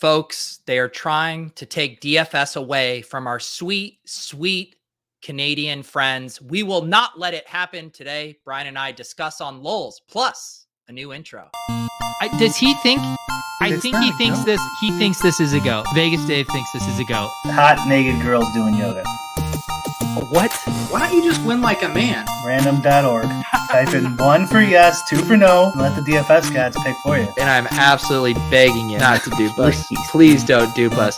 Folks, they are trying to take DFS away from our sweet, sweet Canadian friends. We will not let it happen today. Brian and I discuss on Lols, plus a new intro. Does he think? I think he thinks this. He thinks this is a go. Vegas Dave thinks this is a go. Hot naked girls doing yoga. What? Why don't you just win like a man? Random.org. Type in 1 for yes, 2 for no, and let the DFS gods pick for you. And I'm absolutely begging you not to dupe us. Please don't dupe us.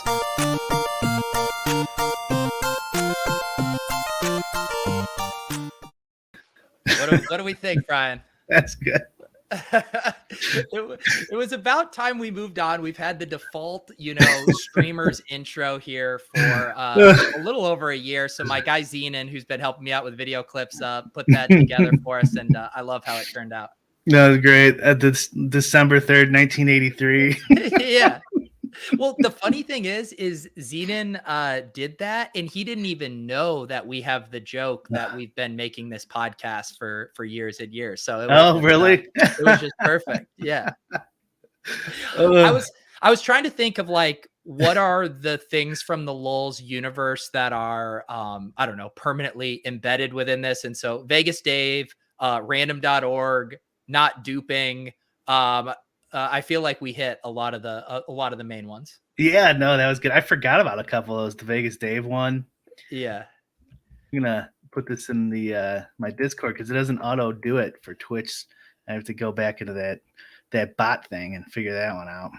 What do we think, Brian? That's good. It was about time we moved on. We've had the default, streamers intro here for a little over a year. So my guy Zenon, who's been helping me out with video clips, put that together for us, and I love how it turned out. That was great. At this December 3rd, 1983. Yeah. Well, the funny thing is Zenon did that, and he didn't even know that we have the joke that we've been making this podcast for years and years. So it was really? It was just perfect. Yeah. I was trying to think of what are the things from the Lols universe that are I don't know, permanently embedded within this. And so Vegas Dave, random.org, not duping. I feel like we hit a lot of the main ones. Yeah, no, that was good. I forgot about a couple of those. The Vegas Dave one. Yeah. I'm gonna put this in the my Discord because it doesn't auto do it for Twitch. I have to go back into that bot thing and figure that one out.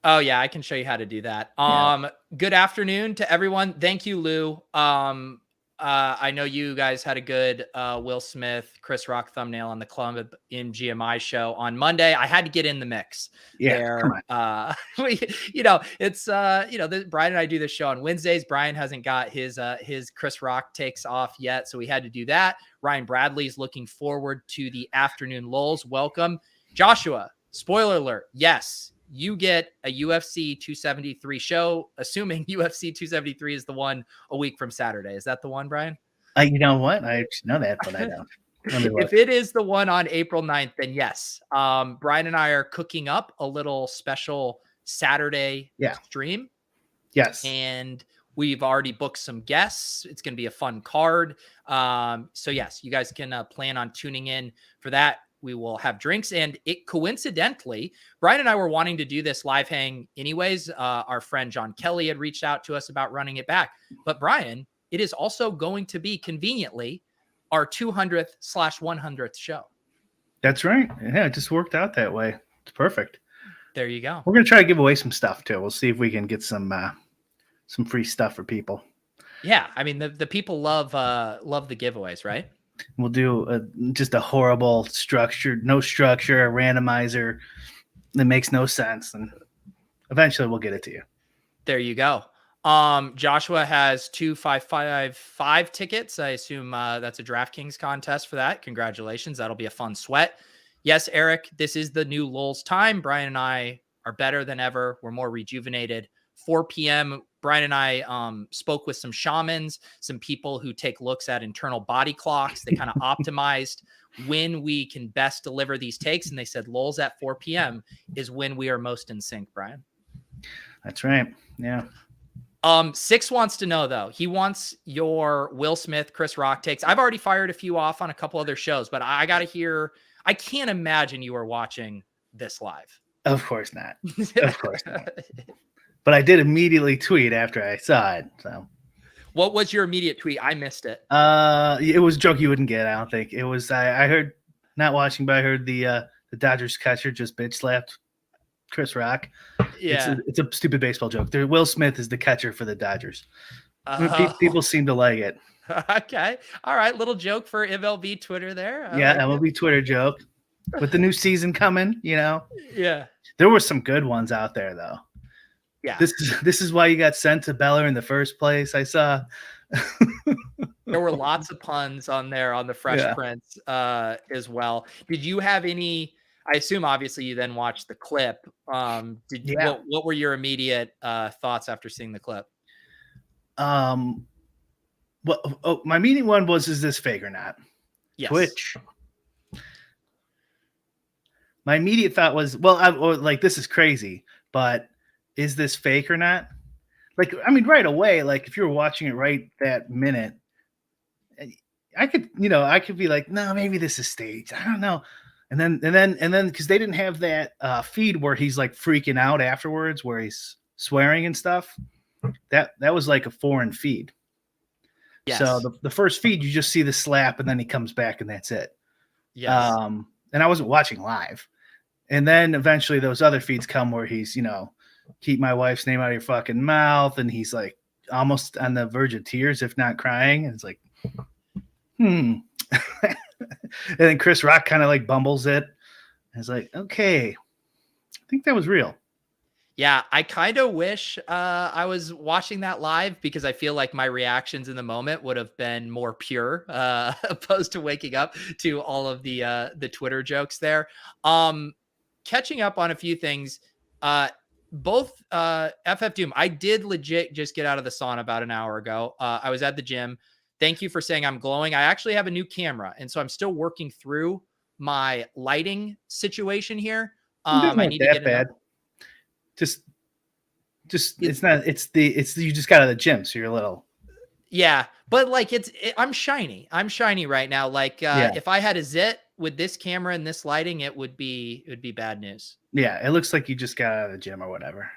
Oh yeah, I can show you how to do that. Good afternoon to everyone. Thank you, Lou. I know you guys had a good Will Smith, Chris Rock thumbnail on the Club in GMI show on Monday. I had to get in the mix. Yeah, it's Brian and I do this show on Wednesdays. Brian hasn't got his Chris Rock takes off yet, so we had to do that. Ryan Bradley's looking forward to the afternoon lulls. Welcome, Joshua. Spoiler alert. Yes. You get a UFC 273 show, assuming UFC 273 is the one a week from Saturday. Is that the one, Brian? You know what? I know that, but I don't. If it is the one on April 9th, then yes. Brian and I are cooking up a little special Saturday stream. Yes. And we've already booked some guests. It's going to be a fun card. So yes, you guys can plan on tuning in for that. We will have drinks, and it coincidentally, Brian and I were wanting to do this live hang anyways. Our friend John Kelly had reached out to us about running it back, but Brian, it is also going to be conveniently our 200th/100th show. That's right. Yeah, it just worked out that way. It's perfect. There you go. We're going to try to give away some stuff too. We'll see if we can get some free stuff for people. Yeah. I mean, the people love the giveaways, right? We'll do just a horrible no structure, a randomizer that makes no sense. And eventually we'll get it to you. There you go. Joshua has 2 555 tickets. I assume that's a DraftKings contest for that. Congratulations. That'll be a fun sweat. Yes, Eric, this is the new Lulz time. Brian and I are better than ever. We're more rejuvenated. 4 p.m. Brian and I spoke with some shamans, some people who take looks at internal body clocks. They kind of optimized when we can best deliver these takes. And they said Lulz at 4 p.m. is when we are most in sync, Brian. That's right. Yeah. Six wants to know, though. He wants your Will Smith, Chris Rock takes. I've already fired a few off on a couple other shows, but I got to hear. I can't imagine you are watching this live. Of course not. Of course not. But I did immediately tweet after I saw it. So, what was your immediate tweet? I missed it. It was a joke you wouldn't get. I don't think it was. I heard, not watching, but I heard the Dodgers catcher just bitch slapped Chris Rock. Yeah, it's a stupid baseball joke. Will Smith is the catcher for the Dodgers. People seem to like it. Okay, all right, little joke for MLB Twitter there. MLB Twitter joke. With the new season coming, Yeah, there were some good ones out there though. Yeah, this is why you got sent to Beller in the first place. I saw there were lots of puns on there on the Fresh Prince as well. Did you have any? I assume obviously you then watched the clip. What were your immediate thoughts after seeing the clip? My immediate one was, is this fake or not? Yes. Twitch. My immediate thought was, this is crazy, but is this fake or not? Like, I mean, right away, like if you were watching it right that minute, I could be like, no, maybe this is staged. I don't know. And then because they didn't have that feed where he's like freaking out afterwards, where he's swearing and stuff. That was like a foreign feed. Yes. So the first feed, you just see the slap and then he comes back and that's it. Yes. And I wasn't watching live. And then eventually those other feeds come where he's, keep my wife's name out of your fucking mouth. And he's like almost on the verge of tears, if not crying. And it's like, And then Chris Rock kind of like bumbles it. I was like, okay, I think that was real. Yeah, I kind of wish I was watching that live because I feel like my reactions in the moment would have been more pure opposed to waking up to all of the Twitter jokes there. Catching up on a few things, both FF Doom, I did legit just get out of the sauna about an hour ago. I was at the gym. Thank you for saying I'm glowing. I actually have a new camera, and so I'm still working through my lighting situation here. I need to get bad. Just it's not. It's you just got out of the gym, so you're a little. Yeah, but like I'm shiny. I'm shiny right now. Like if I had a zit with this camera and this lighting, it would be bad news. Yeah, it looks like you just got out of the gym or whatever.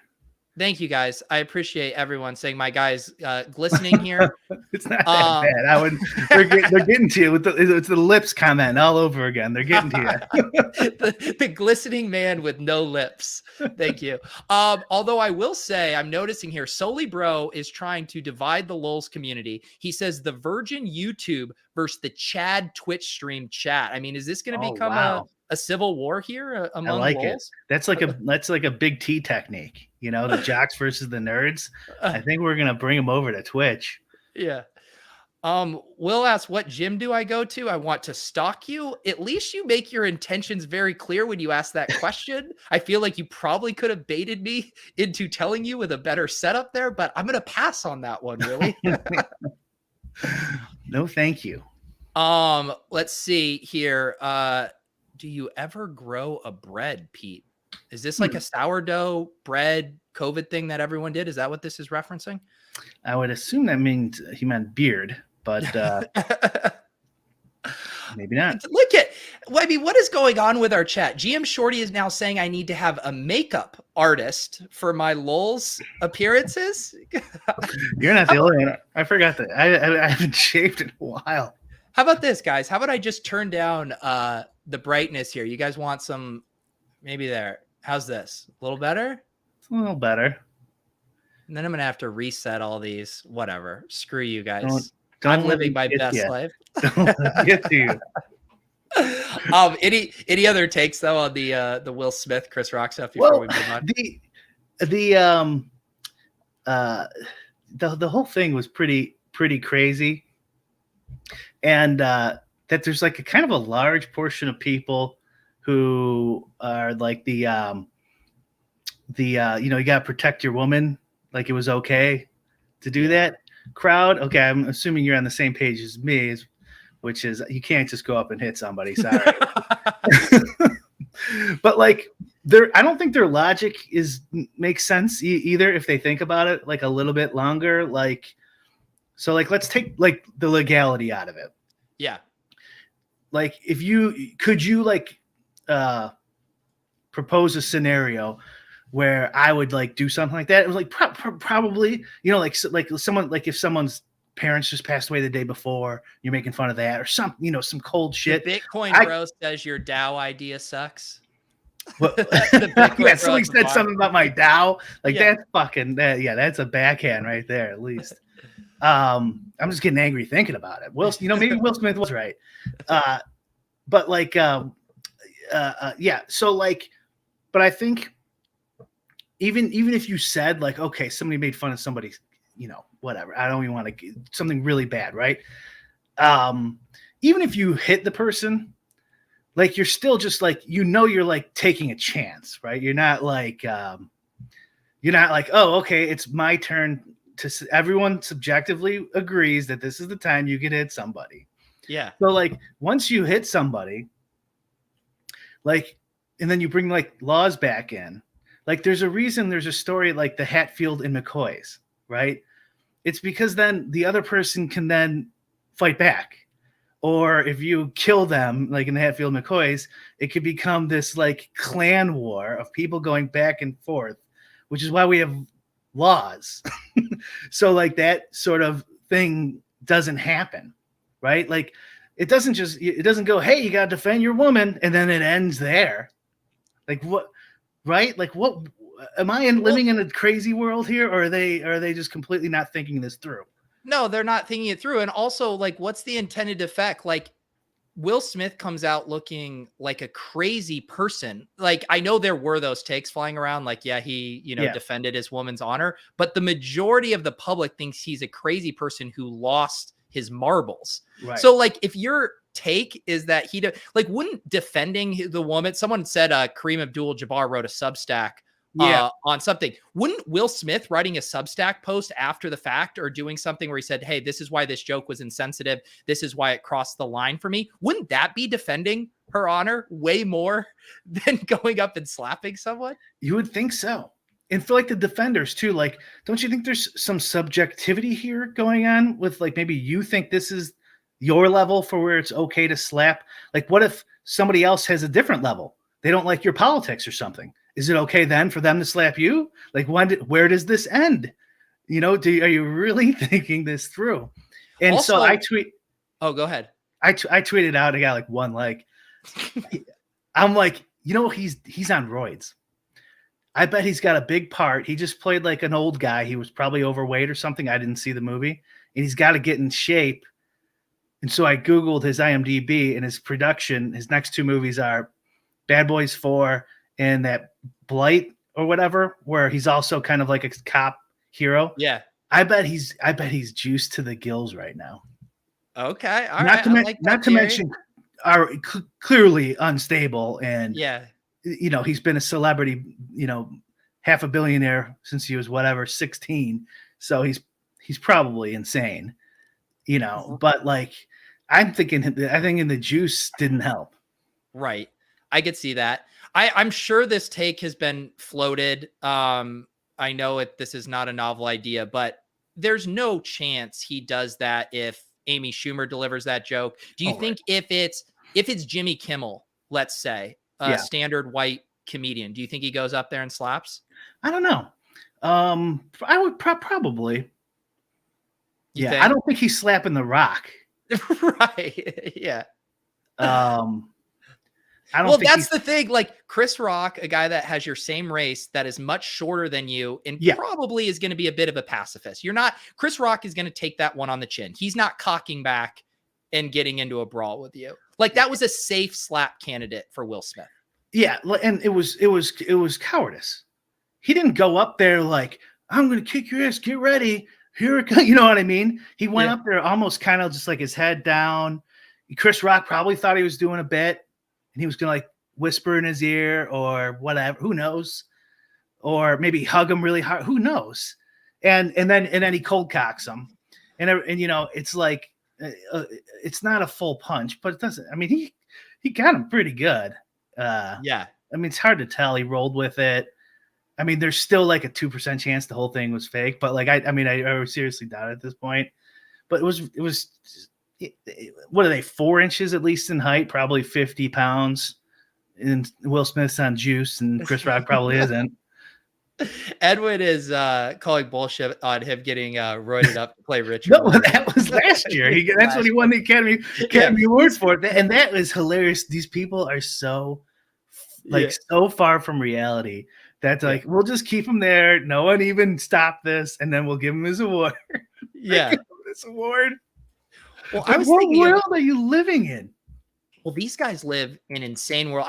Thank you guys. I appreciate everyone saying my guy's glistening here. It's not that bad. I would. They're getting to you it's the lips comment all over again. They're getting to you. the glistening man with no lips. Thank you. Although I will say, I'm noticing here, Soli Bro is trying to divide the LOLs community. He says the Virgin YouTube versus the Chad Twitch stream chat. I mean, is this going to become a civil war here among I like LOLs? it. That's like a big T technique. The jocks versus the nerds. I think we're gonna bring them over to Twitch. Yeah. Will asks, what gym do I go to? I want to stalk you. At least you make your intentions very clear when you ask that question. I feel like you probably could have baited me into telling you with a better setup there, but I'm gonna pass on that one, really. No, thank you. Let's see here. Do you ever grow a bread, Pete? Is this like a sourdough bread COVID thing that everyone did? Is that what this is referencing? I would assume that means he meant beard, but maybe not. Look at, I mean, what is going on with our chat? GM Shorty is now saying I need to have a makeup artist for my LOLs appearances. You're not the only one. I forgot that. I haven't shaved in a while. How about this, guys? How about I just turn down the brightness here? You guys want some, maybe there. How's this? A little better? It's a little better. And then I'm going to have to reset all these. Whatever. Screw you guys. Don't I'm living my best life. Don't get to you. Any other takes though on the Will Smith, Chris Rock stuff before we move on? The whole thing was pretty crazy. And that there's like a kind of a large portion of people who are like the you got to protect your woman, like it was okay to do that crowd. Okay, I'm assuming you're on the same page as me, which is you can't just go up and hit somebody. Sorry. But like I don't think their logic makes sense either if they think about it like a little bit longer. Like, so like let's take like the legality out of it. Yeah. Like could you like propose a scenario where I would like do something like that? It was like probably, like someone, like if someone's parents just passed away the day before, you're making fun of that or some cold shit. The Bitcoin bro says your DAO idea sucks. Well, yeah, somebody said something about my DAO. Like that's fucking that. Yeah, that's a backhand right there. At least. I'm just getting angry thinking about it. Maybe Will Smith was right. But like, yeah. So like, but I think even if you said like, okay, somebody made fun of somebody, whatever. I don't even want to something really bad, right? Even if you hit the person, like you're still just like you're like taking a chance, right? You're not like oh, okay, it's my turn. Everyone subjectively agrees that this is the time you can hit somebody. Yeah. So like once you hit somebody, like, and then you bring like laws back in, Like there's a reason there's a story like the Hatfield and McCoys, right? It's because then the other person can then fight back. Or if you kill them, like in the Hatfield McCoys, it could become this like clan war of people going back and forth, which is why we have laws. So like that sort of thing doesn't happen, right? Like it doesn't go, hey, you got to defend your woman, and then it ends there. Like what, right? Like what? Am I living in a crazy world here, or are they just completely not thinking this through? No, they're not thinking it through. And also, like, what's the intended effect? Like, Will Smith comes out looking like a crazy person. Like, I know there were those takes flying around, like, yeah, he, defended his woman's honor, but the majority of the public thinks he's a crazy person who lost his marbles. Right. So, like, if your take is that wouldn't defending the woman, someone said Kareem Abdul-Jabbar wrote a Substack on something. Wouldn't Will Smith writing a Substack post after the fact or doing something where he said, hey, this is why this joke was insensitive, this is why it crossed the line for me? Wouldn't that be defending her honor way more than going up and slapping someone? You would think so. And for like the defenders too, like, don't you think there's some subjectivity here going on with like, maybe you think this is your level for where it's okay to slap? Like, what if somebody else has a different level? They don't like your politics or something. Is it okay then for them to slap you? Like, where does this end? Are you really thinking this through? And also, so I tweet. Oh, go ahead. I tweeted out. I got like one like. I'm like, he's on roids. I bet he's got a big part. He just played like an old guy. He was probably overweight or something. I didn't see the movie, and he's got to get in shape. And so I Googled his IMDb and his production. His next two movies are Bad Boys 4 and that Blight or whatever, where he's also kind of like a cop hero. Yeah. I bet he's juiced to the gills right now. Okay. All right. Not to mention are clearly unstable. And, yeah, he's been a celebrity, half a billionaire since he was 16. So he's probably insane, but like, I think the juice didn't help. Right. I could see that. I'm sure this take has been floated. I know this is not a novel idea, but there's no chance he does that if Amy Schumer delivers that joke. Do you think if it's Jimmy Kimmel, let's say, a standard white comedian, do you think he goes up there and slaps? I don't know. I would probably. You yeah, think? I don't think he's slapping The Rock. Right. Yeah. That's the thing. Like Chris Rock, a guy that has your same race, that is much shorter than you, and probably is going to be a bit of a pacifist. Chris Rock is going to take that one on the chin. He's not cocking back and getting into a brawl with you. Like that was a safe slap candidate for Will Smith. Yeah, and it was cowardice. He didn't go up there like, I'm going to kick your ass. Get ready. Here it comes. You know what I mean? He went up there almost kind of just like his head down. Chris Rock probably thought he was doing a bit. And he was going to like whisper in his ear or whatever. Who knows? Or maybe hug him really hard. Who knows? And then he cold cocks him. And it's like, it's not a full punch, but it doesn't. I mean, he got him pretty good. Yeah. I mean, it's hard to tell. He rolled with it. I mean, there's still like a 2% chance the whole thing was fake. But like, I seriously doubt it at this point. But it was. What are they, 4 inches at least in height, probably 50 pounds, and Will Smith's on juice and Chris Rock probably isn't. Edwin is calling bullshit on him getting roided up to play Richard. No, that was last year. That's when he won the Academy Awards for it. And that was hilarious. These people are so so far from reality that like, we'll just keep him there. No one even stop this. And then we'll give him his award. Yeah. This award. Well, I was what world are you living in? Well, these guys live in an insane world.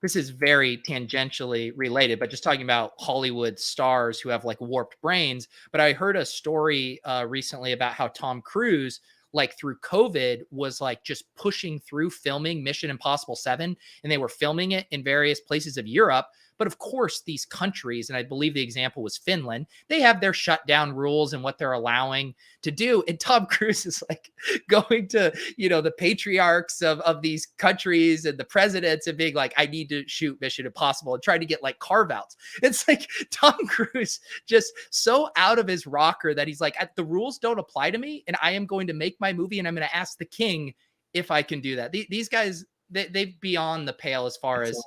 This is very tangentially related, but just talking about Hollywood stars who have like warped brains. But I heard a story recently about how Tom Cruise, like through COVID, was like just pushing through filming Mission Impossible 7, and they were filming it in various places of Europe. But of course, these countries, and I believe the example was Finland, they have their shutdown rules and what they're allowing to do. And Tom Cruise is like going to, the patriarchs of these countries and the presidents and being like, I need to shoot Mission Impossible, and trying to get like carve outs. It's like Tom Cruise just so out of his rocker that he's like, the rules don't apply to me, and I am going to make my movie, and I'm going to ask the king if I can do that. These guys, they've beyond the pale as far as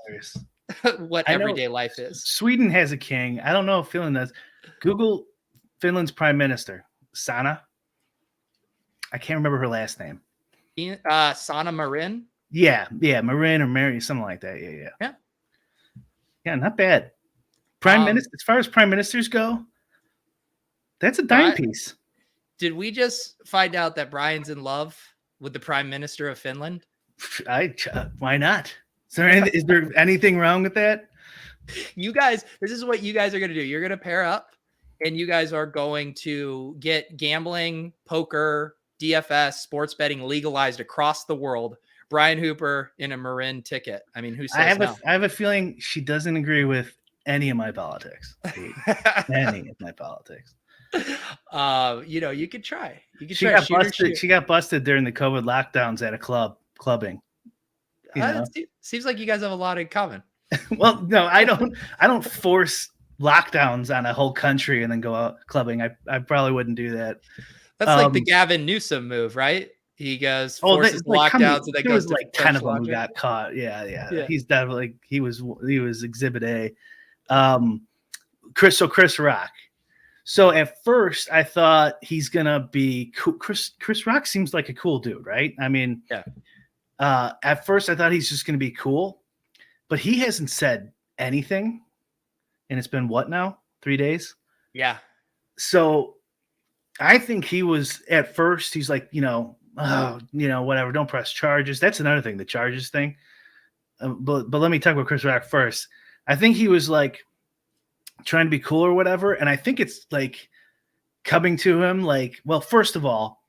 what everyday life is. Sweden has a king. I don't know if Finland does. Google Finland's prime minister, Sanna. I can't remember her last name. Sanna Marin. Yeah, Marin or Mary, something like that. Yeah, not bad. Prime minister, as far as prime ministers go, that's a dime piece. Did we just find out that Brian's in love with the prime minister of Finland? Why not? Is there anything wrong with that? You guys, this is what you guys are going to do. You're going to pair up, and you guys are going to get gambling, poker, DFS, sports betting legalized across the world. Brian Hooper in a Marin ticket. I mean, who says no? I have a feeling she doesn't agree with any of my politics. Any of my politics. You could try. She got busted during the COVID lockdowns at a clubbing. Seems like you guys have a lot in common. Well, no, I don't force lockdowns on a whole country and then go out clubbing. I probably wouldn't do that. That's like the Gavin Newsom move, right? He goes forces lockdowns, and then goes to like 10 of them who got caught. Yeah. He's definitely he was Exhibit A. Chris Rock. So at first I thought he's gonna be cool. Chris Rock seems like a cool dude, right? I mean, yeah. At first I thought he's just gonna be cool, but he hasn't said anything, and it's been what now? 3 days? Yeah. So I think he was at first. He's like, whatever. Don't press charges. That's another thing, the charges thing. But let me talk about Chris Rock first. I think he was like trying to be cool or whatever. And I think it's like coming to him like, well, first of all,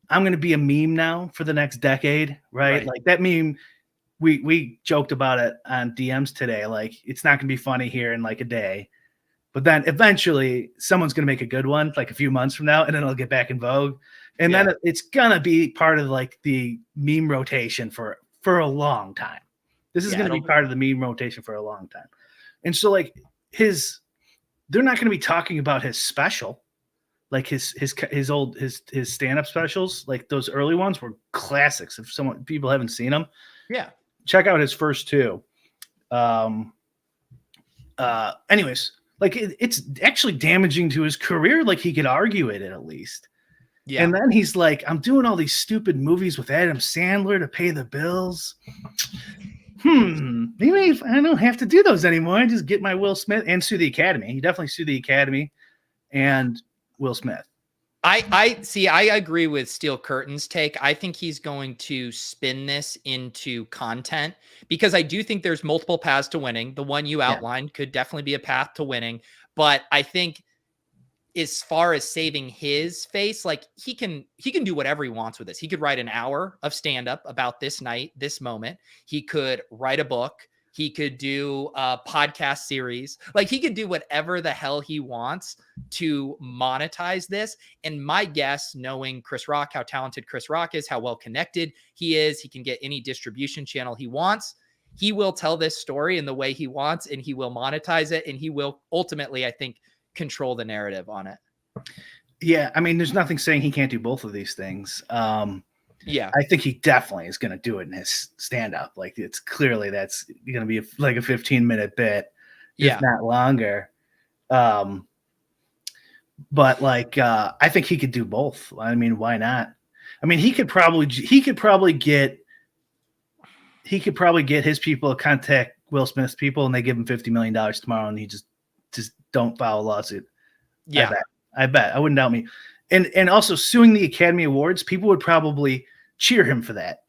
I'm going to be a meme now for the next decade, right? Like that meme, we joked about it on DMs today. Like it's not going to be funny here in like a day, but then eventually someone's going to make a good one, like a few months from now, and then it'll get back in vogue. And then it's going to be part of like the meme rotation for a long time. This is going to be part of the meme rotation for a long time. And so like they're not going to be talking about his special, like his stand-up specials. Like those early ones were classics. If people haven't seen them, check out his first two. Anyways, like it's actually damaging to his career. Like he could argue it at least. Yeah. And then he's like, I'm doing all these stupid movies with Adam Sandler to pay the bills. Maybe I don't have to do those anymore. I just get my Will Smith and sue the Academy. He definitely sued the Academy and Will Smith. I agree with Steel Curtain's take. I think he's going to spin this into content because I do think there's multiple paths to winning. The one you outlined could definitely be a path to winning, but I think as far as saving his face, like he can do whatever he wants with this. He could write an hour of stand-up about this night, this moment. He could write a book. He could do a podcast series. Like he could do whatever the hell he wants to monetize this. And my guess, knowing Chris Rock, how talented Chris Rock is, how well connected he is, he can get any distribution channel he wants. He will tell this story in the way he wants, and he will monetize it. And he will ultimately, I think, control the narrative on it. Yeah. I mean, there's nothing saying he can't do both of these things. I think he definitely is going to do it in his stand-up. Like it's clearly that's going to be like a 15-minute bit, if not longer. But like, I think he could do both. I mean, why not? I mean, he could probably get his people to contact Will Smith's people, and they give him $50 million tomorrow, and he just don't file a lawsuit. Yeah, I bet. I wouldn't doubt me. And also suing the Academy Awards, people would probably cheer him for that.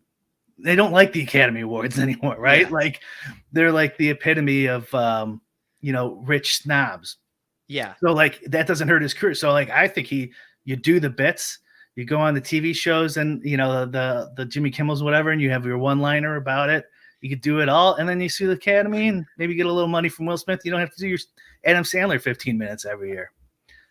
They don't like the Academy Awards anymore, right? Yeah. Like they're like the epitome of rich snobs. Yeah. So like that doesn't hurt his career. So like I think you do the bits, you go on the TV shows and the Jimmy Kimmels, whatever, and you have your one-liner about it. You could do it all, and then you sue the Academy and maybe get a little money from Will Smith. You don't have to do your Adam Sandler 15 minutes every year.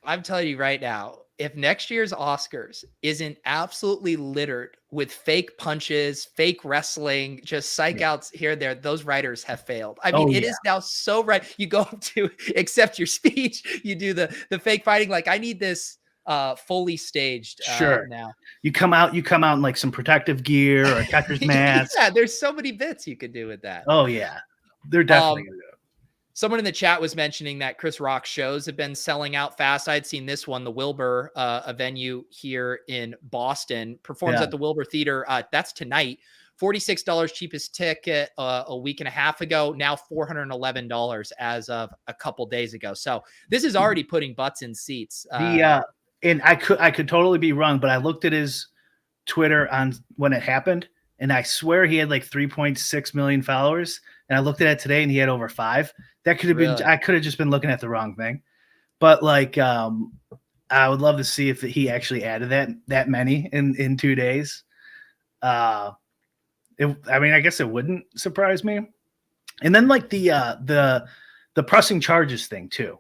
I'm telling you right now, if next year's Oscars isn't absolutely littered with fake punches, fake wrestling, just psych outs here and there, those writers have failed. I mean, it is now so right. You go up to accept your speech, you do the fake fighting. Like, I need this fully staged now. You come out in like some protective gear or a catcher's mask. Yeah, there's so many bits you could do with that. Oh yeah, they're definitely gonna do it. Someone in the chat was mentioning that Chris Rock's shows have been selling out fast. I'd seen this one, the Wilbur, a venue here in Boston, performs at the Wilbur Theater. That's tonight. $46 cheapest ticket a week and a half ago. Now $411 as of a couple days ago. So this is already putting butts in seats. And I could totally be wrong, but I looked at his Twitter on when it happened, and I swear he had like 3.6 million followers. And I looked at it today, and he had over 5. That could have been. I could have just been looking at the wrong thing. But like, I would love to see if he actually added that many in 2 days. I mean, I guess it wouldn't surprise me. And then like the pressing charges thing too.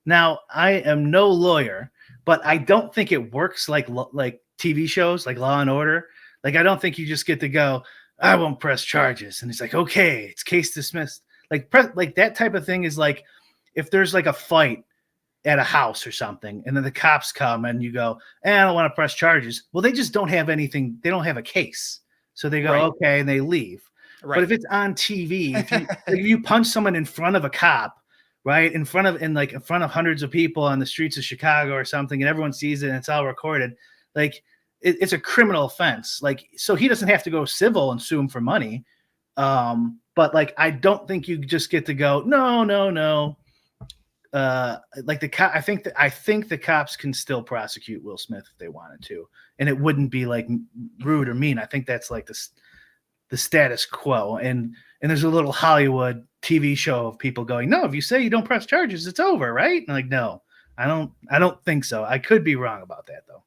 Now, I am no lawyer, but I don't think it works like TV shows like Law and Order. Like, I don't think you just get to go, I won't press charges, and it's like, okay, it's case dismissed. Like that type of thing is like if there's like a fight at a house or something, and then the cops come and you go, I don't want to press charges. Well, they just don't have anything. They don't have a case. So they go, okay, and they leave. Right. But if it's on TV, if you punch someone in front of a cop, right, in front of hundreds of people on the streets of Chicago or something, and everyone sees it and it's all recorded, like it's a criminal offense. Like, so he doesn't have to go civil and sue him for money. But like, I don't think you just get to go, no. Like I think the cops can still prosecute Will Smith if they wanted to, and it wouldn't be like rude or mean. I think that's like the status quo. And there's a little Hollywood TV show of people going, no, if you say you don't press charges, it's over, right? And like, no, I don't think so. I could be wrong about that though.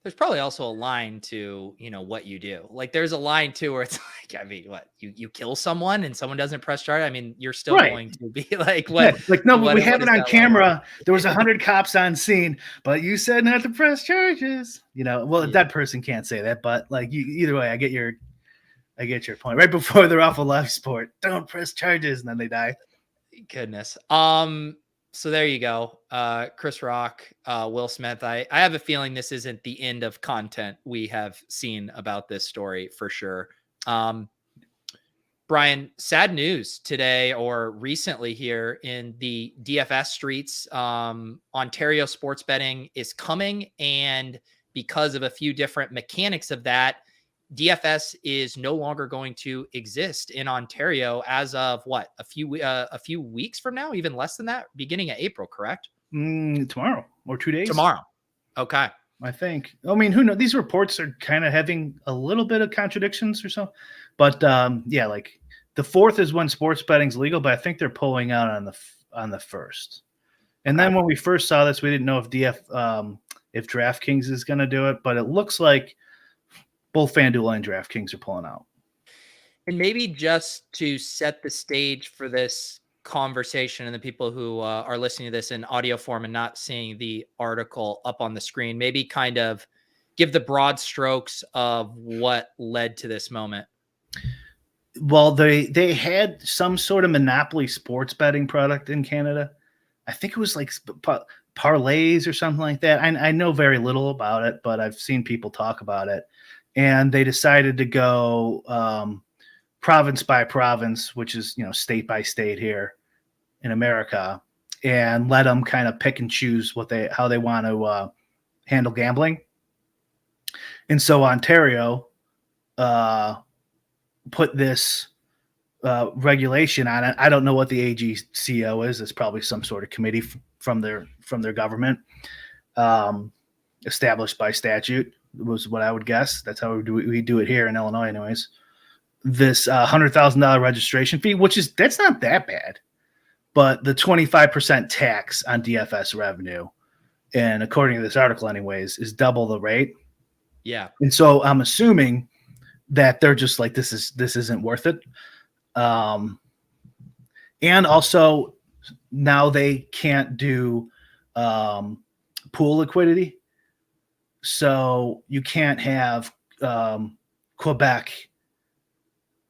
There's probably also a line to, what you do. Like, there's a line too where it's like, I mean, what, you kill someone and someone doesn't press charge? I mean, you're still going to be like, what? Yeah, like, no, but we have it on camera. Like? There was 100 cops on scene, but you said not to press charges. That person can't say that, but like, either way, I get your point. Right before they're off a live sport, don't press charges, and then they die. Goodness. So there you go. Chris Rock, Will Smith. I have a feeling this isn't the end of content we have seen about this story for sure. Brian, sad news today or recently here in the DFS streets. Ontario sports betting is coming, and because of a few different mechanics of that, DFS is no longer going to exist in Ontario as of what, a few weeks from now, even less than that, beginning of April, correct? Tomorrow or 2 days. Tomorrow. Okay. I think. I mean, who knows? These reports are kind of having a little bit of contradictions or so, but yeah, like the 4th is when sports betting's legal, but I think they're pulling out on the 1st. And then when we first saw this, we didn't know if DraftKings is going to do it, but it looks like both FanDuel and DraftKings are pulling out. And maybe just to set the stage for this conversation and the people who are listening to this in audio form and not seeing the article up on the screen, maybe kind of give the broad strokes of what led to this moment. Well, they had some sort of monopoly sports betting product in Canada. I think it was like parlays or something like that. I know very little about it, but I've seen people talk about it. And they decided to go province by province, which is, state by state here in America, and let them kind of pick and choose how they want to handle gambling. And so Ontario put this regulation on it. I don't know what the AGCO is. It's probably some sort of committee from their government, established by statute. Was what I would guess. That's how we do it here in Illinois anyways. This $100,000 registration fee, that's not that bad, but the 25% tax on DFS revenue, and according to this article anyways, is double the rate. Yeah. And so I'm assuming that they're just like, this isn't worth it. And also now they can't do pool liquidity. So you can't have Quebec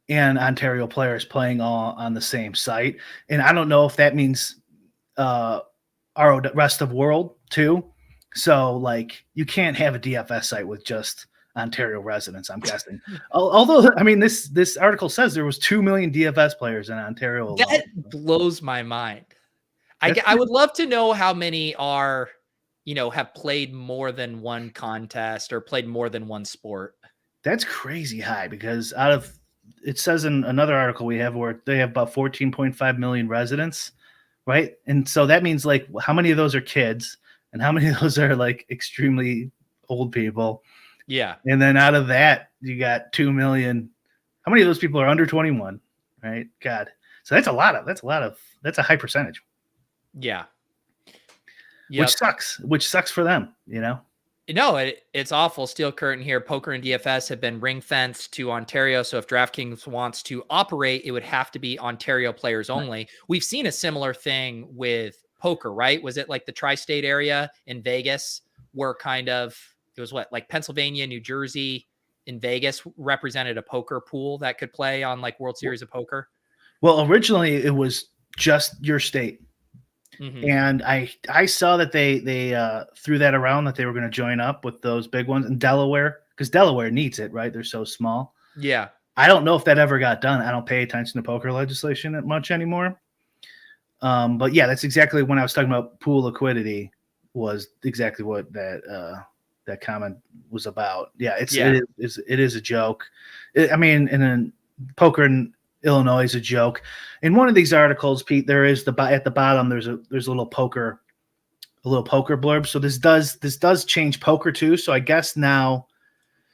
and Ontario players playing all on the same site. And I don't know if that means our rest of world too. So like you can't have a DFS site with just Ontario residents, I'm guessing. Although, I mean, this article says there was 2 million DFS players in Ontario alone. That blows my mind. I would love to know how many are, have played more than one contest or played more than one sport. That's crazy high because it says in another article we have where they have about 14.5 million residents, right? And so that means like how many of those are kids and how many of those are like extremely old people? Yeah. And then out of that, you got 2 million. How many of those people are under 21, right? God. So that's a high percentage. Yeah. Yep. Which sucks for them, No, it's awful. Steel curtain here. Poker and DFS have been ring fenced to Ontario. So if DraftKings wants to operate, it would have to be Ontario players only. Right. We've seen a similar thing with poker, right? Was it like the tri-state area in Vegas where it was like Pennsylvania, New Jersey, in Vegas represented a poker pool that could play on like World Series of Poker? Well, originally it was just your state. Mm-hmm. And I saw that they threw that around that they were going to join up with those big ones in Delaware because Delaware needs it, right? They're so small. Yeah. I don't know if that ever got done. I don't pay attention to poker legislation that much anymore. But yeah, that's exactly when I was talking about pool liquidity was exactly what that comment was about. Yeah, it is a joke. And then poker in Illinois is a joke. In one of these articles, Pete, there is at the bottom there's a little poker blurb. So this does change poker too. So I guess now,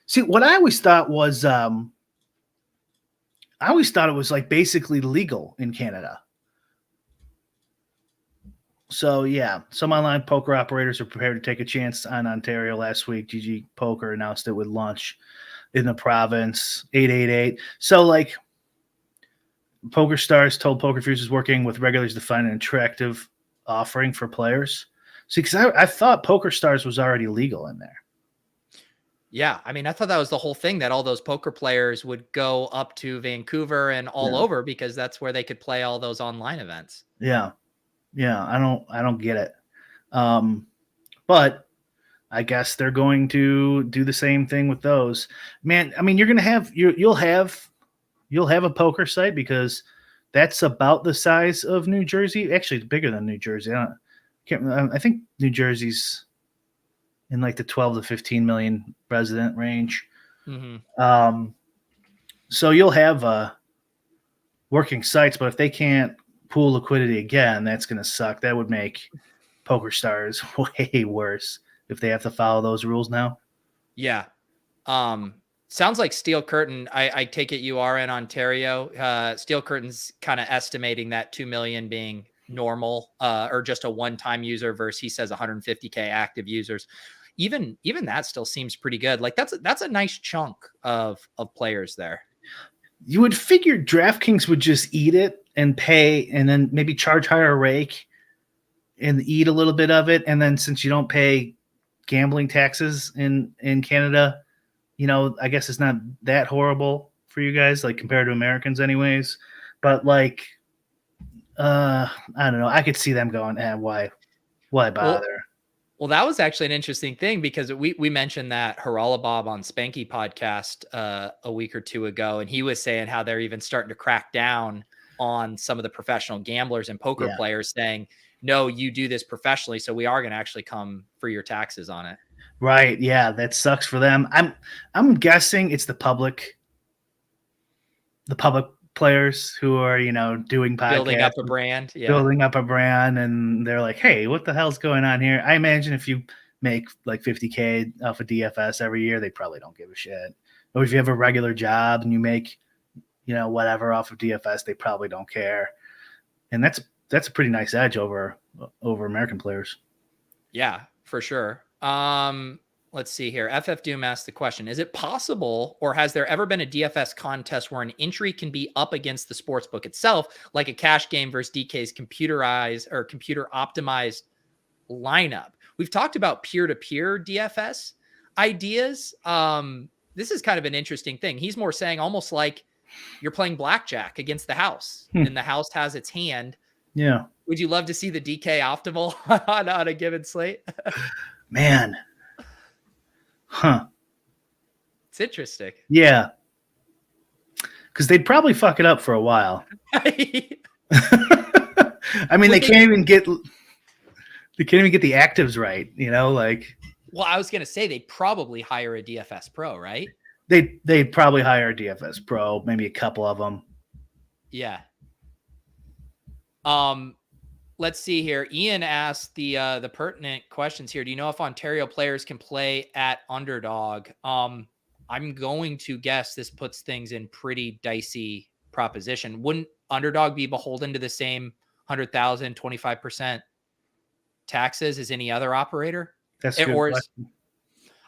see what I always thought was it was like basically legal in Canada. So yeah, some online poker operators are prepared to take a chance on Ontario. Last week, GG Poker announced it would launch in the province 888. So like Poker Stars told Poker Fuse is working with regulators to find an attractive offering for players. See, because I thought Poker Stars was already legal in there. Yeah, I mean, I thought that was the whole thing, that all those poker players would go up to Vancouver and all over because that's where they could play all those online events. Yeah. Yeah, I don't get it. But I guess they're going to do the same thing with those. Man, I mean, you're going to have you'll have a poker site because that's about the size of New Jersey. Actually, it's bigger than New Jersey. I think New Jersey's in like the 12 to 15 million resident range. Mm-hmm. So you'll have working sites, but if they can't pool liquidity again, that's going to suck. That would make Poker Stars way worse if they have to follow those rules now. Yeah. Sounds like Steel Curtain. I take it you are in Ontario. Steel Curtain's kind of estimating that 2 million being normal, or just a one-time user versus he says 150K active users. Even that still seems pretty good. Like that's a nice chunk of players there. You would figure DraftKings would just eat it and pay and then maybe charge higher rake and eat a little bit of it. And then since you don't pay gambling taxes in Canada, I guess it's not that horrible for you guys, like compared to Americans anyways. But like, I don't know. I could see them going, why bother? Well, that was actually an interesting thing because we mentioned that Haralabob on Spanky podcast a week or two ago, and he was saying how they're even starting to crack down on some of the professional gamblers and poker players, saying, no, you do this professionally, so we are going to actually come for your taxes on it. Right. Yeah, that sucks for them. I'm guessing it's the public players who are, doing podcasts, building up a brand, and they're like, hey, what the hell's going on here? I imagine if you make like 50K off of DFS every year, they probably don't give a shit. Or if you have a regular job and you make, whatever off of DFS, they probably don't care. And that's a pretty nice edge over American players. Yeah, for sure. Let's see here. FF Doom asked the question, is it possible or has there ever been a DFS contest where an entry can be up against the sportsbook itself, like a cash game versus DK's computerized or computer optimized lineup? We've talked about peer-to-peer DFS ideas. This is kind of an interesting thing. He's more saying almost like you're playing blackjack against the house and the house has its hand. Yeah. Would you love to see the DK optimal on a given slate? Man. Huh. It's interesting. Yeah. Because they'd probably fuck it up for a while. I mean, they can't even get the actives right, like. Well, I was going to say they'd probably hire a DFS pro, right? They'd probably hire a DFS pro, maybe a couple of them. Yeah. Let's see here. Ian asked the pertinent questions here. Do you know if Ontario players can play at Underdog? I'm going to guess this puts things in pretty dicey proposition. Wouldn't Underdog be beholden to the same 100,000, 25% taxes as any other operator? That's a good question.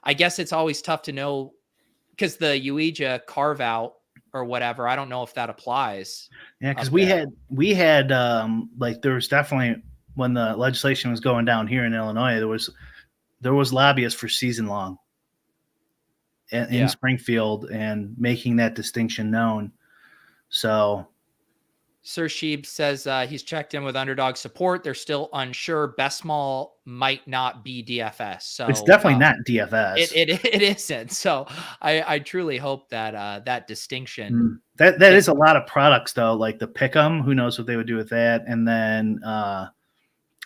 I guess it's always tough to know because the UEJA carve out or whatever. I don't know if that applies. Yeah, because we had like there was definitely when the legislation was going down here in Illinois, there was lobbyists for season long in Springfield and making that distinction known. So Sir Sheeb says he's checked in with Underdog support. They're still unsure. Best Mall might not be DFS. So it's definitely not DFS. It isn't. So I truly hope that that distinction. That is a lot of products though, like the Pick'em. Who knows what they would do with that? And then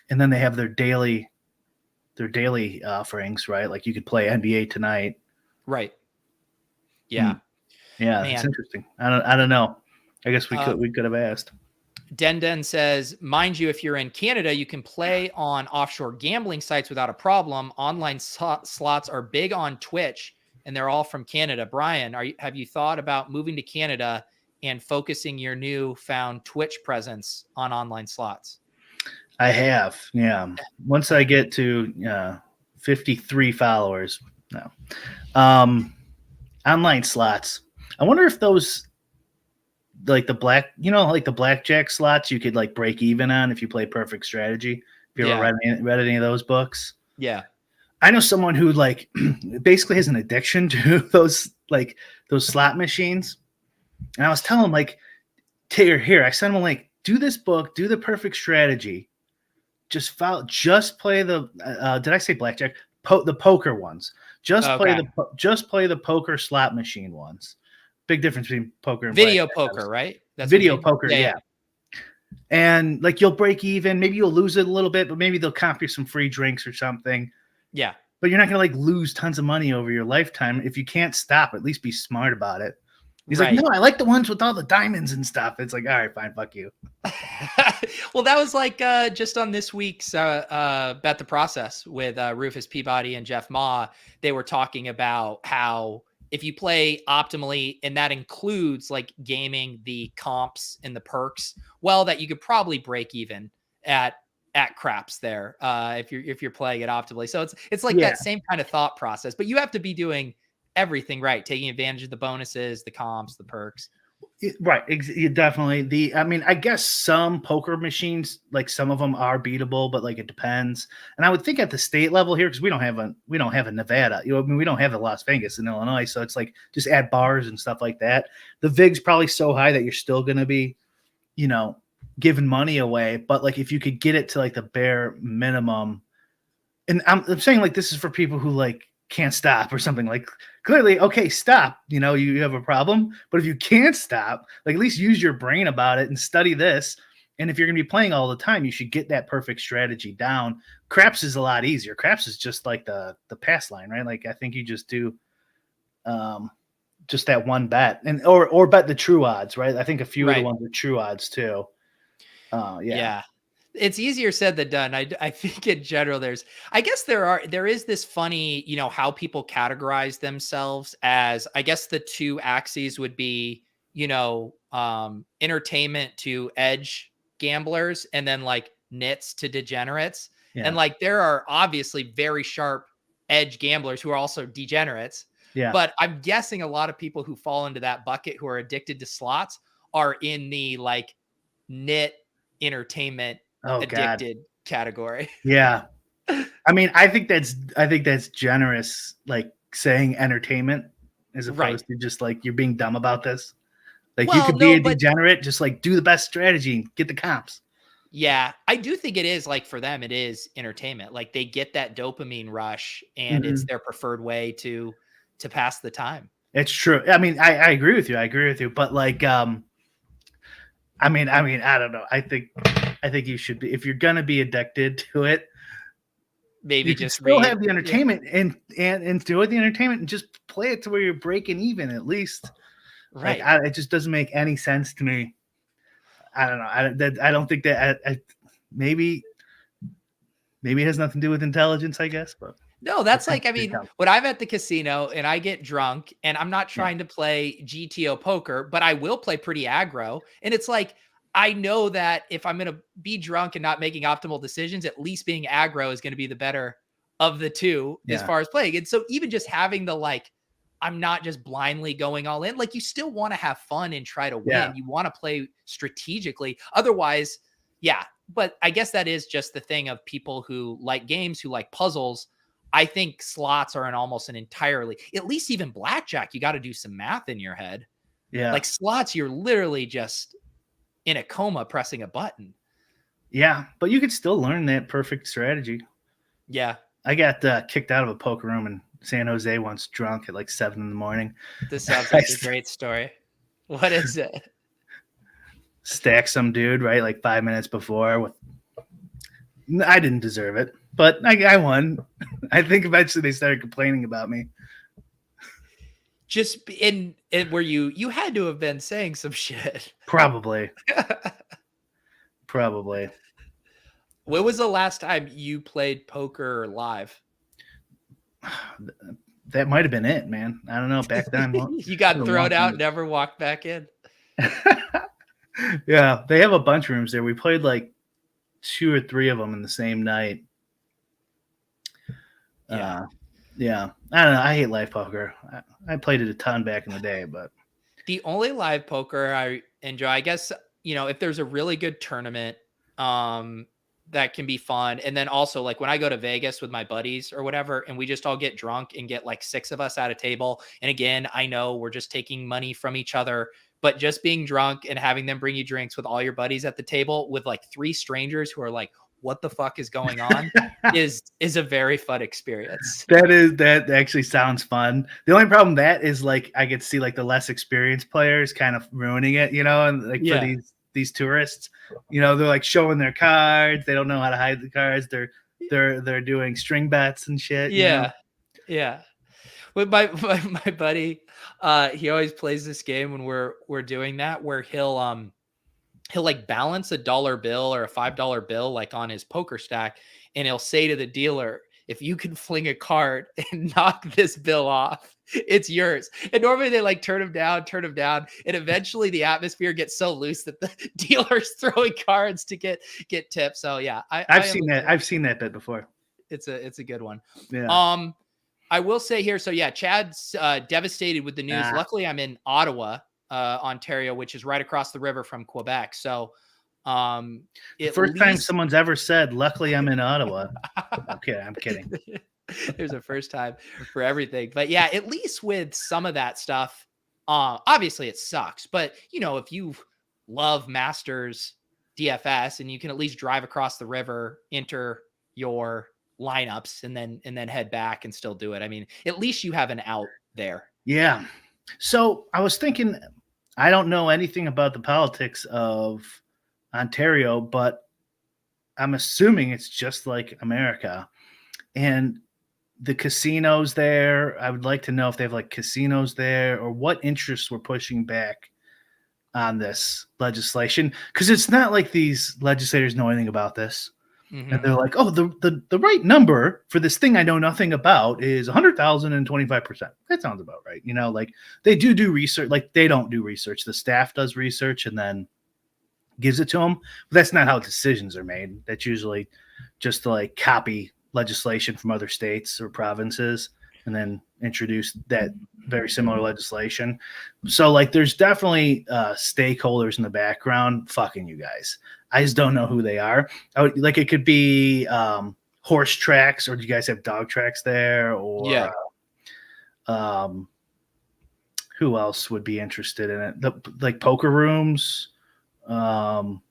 they have their daily offerings, right? Like you could play NBA tonight. Right. Yeah. Yeah. Man. It's interesting. I don't know. I guess we could have asked. Den says, mind you, if you're in Canada, you can play on offshore gambling sites without a problem. Online slots are big on Twitch, and they're all from Canada. Brian, have you thought about moving to Canada and focusing your newfound Twitch presence on online slots? I have, yeah. Once I get to 53 followers, no. Online slots. I wonder if those. Like the blackjack slots you could like break even on if you play Perfect Strategy. Have you ever read any of those books? Yeah. I know someone who like basically has an addiction to those slot machines. And I was telling him like, here, I sent him like, do this book, do the Perfect Strategy. Just play the, did I say blackjack? The poker ones. Just play the poker slot machine ones. Big difference between poker and video poker, right? That's video poker, yeah. And like you'll break even, maybe you'll lose it a little bit, but maybe they'll comp you some free drinks or something. Yeah. But you're not gonna like lose tons of money over your lifetime. If you can't stop, at least be smart about it. He's like, no, I like the ones with all the diamonds and stuff. It's like, all right, fine, fuck you. Well, that was like just on this week's Bet the Process with Rufus Peabody and Jeff Ma. They were talking about how if you play optimally, and that includes like gaming the comps and the perks, well, that you could probably break even at craps there if you're playing it optimally. So it's like that same kind of thought process, but you have to be doing everything right, taking advantage of the bonuses, the comps, the perks. Right. Definitely. I mean, I guess some poker machines, like some of them are beatable, but like it depends. And I would think at the state level here, because we don't have a Nevada, I mean, we don't have a Las Vegas in Illinois. So it's like just add bars and stuff like that. The VIG's probably so high that you're still going to be, giving money away. But like if you could get it to like the bare minimum, and I'm saying like this is for people who like can't stop or something, like clearly, okay, stop, you have a problem. But if you can't stop, like at least use your brain about it and study this. And if you're going to be playing all the time, you should get that Perfect Strategy down. Craps is a lot easier. Craps is just like the pass line, right? Like I think you just do just that one bet and or bet the true odds, right? I think a few of the ones are true odds too. Yeah. It's easier said than done. I think in general, there is this funny, how people categorize themselves as, I guess the two axes would be, entertainment to edge gamblers and then like nits to degenerates. Yeah. And like, there are obviously very sharp edge gamblers who are also degenerates. Yeah. But I'm guessing a lot of people who fall into that bucket who are addicted to slots are in the like nit entertainment addicted category. Yeah. I mean, I think that's generous, like saying entertainment as opposed to just like you're being dumb about this. Like you could be a degenerate, just like do the best strategy and get the comps. Yeah, I do think it is like for them, it is entertainment. Like they get that dopamine rush and it's their preferred way to pass the time. It's true. I mean, I agree with you. But like, I mean, I don't know. I think you should be, if you're gonna be addicted to it, maybe you just still have the entertainment and enjoy the entertainment and just play it to where you're breaking even at least. Right. Like, it just doesn't make any sense to me. I don't know. I don't think that maybe it has nothing to do with intelligence, I guess. But no, that's like, I mean, when I'm at the casino and I get drunk and I'm not trying to play GTO poker, but I will play pretty aggro. And it's like, I know that if I'm going to be drunk and not making optimal decisions, at least being aggro is going to be the better of the two as far as playing. And so even just having the like, I'm not just blindly going all in. Like you still want to have fun and try to win. Yeah. You want to play strategically. Otherwise, yeah. But I guess that is just the thing of people who like games, who like puzzles. I think slots are almost an entirely, at least even blackjack, you got to do some math in your head. Yeah. Like slots, you're literally just in a coma pressing a button. Yeah. But you could still learn that perfect strategy. Yeah. I got kicked out of a poker room in San Jose once, drunk at like 7 a.m. This sounds like a great story. What is it? Stack some dude, right? Like 5 minutes before. I didn't deserve it, but I won. I think eventually they started complaining about me. Just in where you had to have been saying some shit. Probably. Probably. When was the last time you played poker live? That might have been it, man. I don't know. Back then, you got thrown out, never walked back in. Yeah, they have a bunch of rooms there. We played like 2 or 3 of them in the same night. Yeah. Yeah. I don't know. I hate live poker. I played it a ton back in the day, but the only live poker I enjoy, I guess, if there's a really good tournament, that can be fun. And then also like when I go to Vegas with my buddies or whatever, and we just all get drunk and get like 6 of us at a table. And again, I know we're just taking money from each other, but just being drunk and having them bring you drinks with all your buddies at the table with like 3 strangers who are like, what the fuck is going on is a very fun experience. That actually sounds fun. The only problem that is like, I get to see like the less experienced players kind of ruining it, and like for these tourists, they're like showing their cards. They don't know how to hide the cards. They're doing string bets and shit. Yeah. Yeah. With my buddy, he always plays this game when we're doing that, where he'll like balance a dollar bill or a $5 bill, like on his poker stack. And he'll say to the dealer, if you can fling a card and knock this bill off, it's yours. And normally they like turn him down. And eventually the atmosphere gets so loose that the dealer's throwing cards to get tips. So yeah, I've seen that. I've seen that bit before. It's a good one. Yeah. I will say here. So yeah, Chad's devastated with the news. Luckily I'm in Ottawa, Ontario, which is right across the river from Quebec. So the first time someone's ever said, luckily I'm in Ottawa. Okay, I'm kidding. There's a first time for everything. But yeah, at least with some of that stuff, obviously it sucks. But if you love Masters DFS and you can at least drive across the river, enter your lineups, and then head back and still do it. I mean, at least you have an out there. Yeah. So I was thinking, I don't know anything about the politics of Ontario, but I'm assuming it's just like America. And the casinos there, I would like to know if they have like casinos there or what interests were pushing back on this legislation. Because it's not like these legislators know anything about this. Mm-hmm. And they're like, oh, the right number for this thing I know nothing about is 100,000 and 25%. That sounds about right. Like they do research. Like they don't do research. The staff does research and then gives it to them. But that's not how decisions are made. That's usually just to like copy legislation from other states or provinces, and then introduced that very similar legislation. So like, there's definitely stakeholders in the background fucking you guys. I just don't know who they are. Like, it could be horse tracks, or do you guys have dog tracks there? Or who else would be interested in it? Like poker rooms. I'm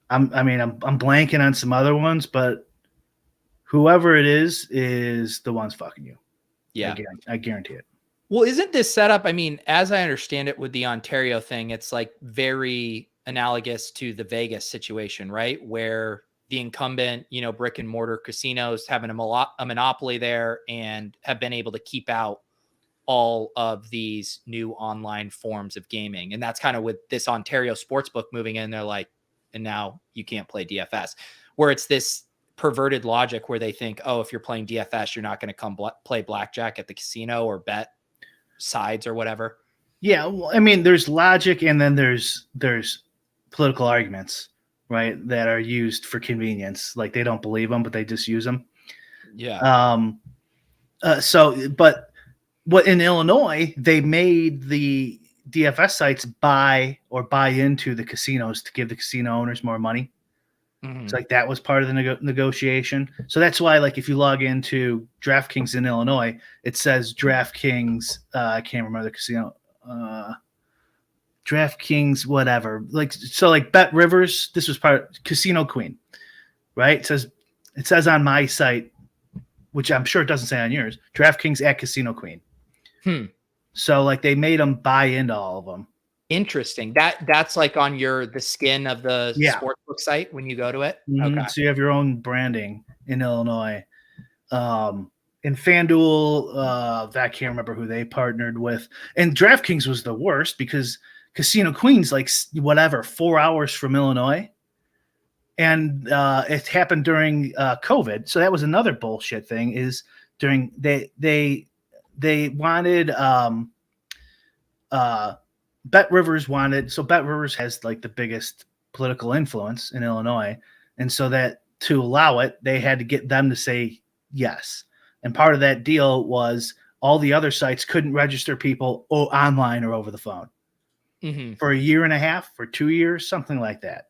blanking on some other ones, but whoever it is the ones fucking you. Yeah. I guarantee it. Well, isn't this setup? I mean, as I understand it with the Ontario thing, it's like very analogous to the Vegas situation, right? Where the incumbent, brick and mortar casinos having a monopoly there and have been able to keep out all of these new online forms of gaming. And that's kind of with this Ontario sportsbook moving in, they're like, and now you can't play DFS, where it's this perverted logic where they think, oh, if you're playing DFS, you're not going to come play blackjack at the casino or bet sides or whatever. Yeah. Well, I mean, there's logic, and then there's political arguments, right, that are used for convenience. Like, they don't believe them, but they just use them. Yeah. But what in Illinois, they made the DFS sites buy into the casinos to give the casino owners more money. Mm-hmm. It's like that was part of the negotiation. So that's why, like, if you log into DraftKings in Illinois, it says DraftKings. I can't remember the casino. DraftKings, whatever. Like, so, like Bet Rivers. This was part of Casino Queen, right? It says on my site, which I'm sure it doesn't say on yours, DraftKings at Casino Queen. So like, they made them buy into all of them. Interesting. That's like on the skin of the sportsbook site when you go to it. Mm-hmm. Okay. So you have your own branding in Illinois. In FanDuel, I can't remember who they partnered with. And DraftKings was the worst because Casino Queen's like 4 hours from Illinois. And it happened during COVID. So that was another bullshit thing, is during they wanted Bet Rivers wanted, so Bet Rivers has like the biggest political influence in Illinois, and so that to allow it, they had to get them to say yes. And part of that deal was all the other sites couldn't register people online or over the phone for a year and a half, for 2 years, something like that,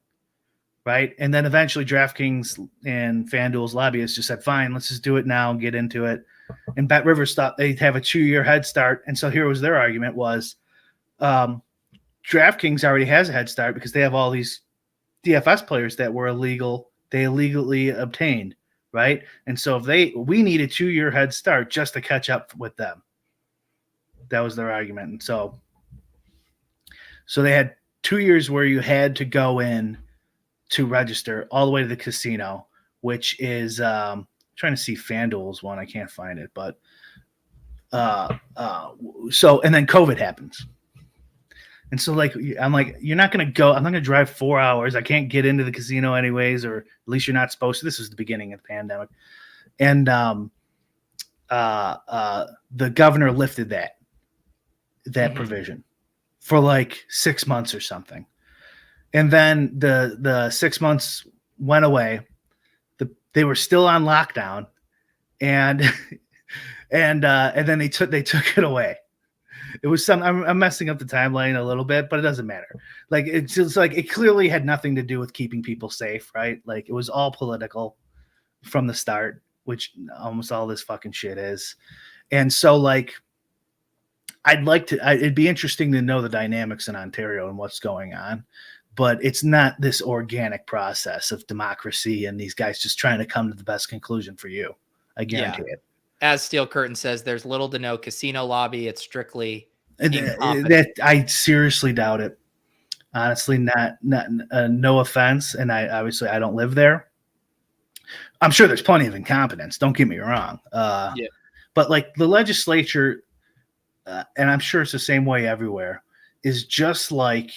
right? And then eventually DraftKings and FanDuel's lobbyists just said, fine, let's just do it now and get into it. And Bet Rivers thought they'd have a 2-year head start. And so here was their argument was, DraftKings already has a head start because they have all these DFS players that were illegal. They illegally obtained, right? And so we need a 2-year head start just to catch up with them. That was their argument. And so they had 2 years where you had to go in to register all the way to the casino, which is, trying to see FanDuel's one. I can't find it, but and then COVID happens. And so like, I'm like, you're not going to go, I'm not going to drive 4 hours. I can't get into the casino anyways, or at least you're not supposed to. This was the beginning of the pandemic. And the governor lifted that provision for like 6 months or something. And then the 6 months went away. They were still on lockdown, and then they took it away. It was I'm messing up the timeline a little bit, but it doesn't matter. Like, it's just like, it clearly had nothing to do with keeping people safe, right? Like, it was all political from the start, which almost all this fucking shit is. And so like, it'd be interesting to know the dynamics in Ontario and what's going on. But it's not this organic process of democracy and these guys just trying to come to the best conclusion for you. I guarantee it. As Steel Curtain says, there's little to no casino lobby. It's strictly that I seriously doubt it. Honestly, not no offense, and I don't live there. I'm sure there's plenty of incompetence. Don't get me wrong. But like, the legislature, and I'm sure it's the same way everywhere, is just like.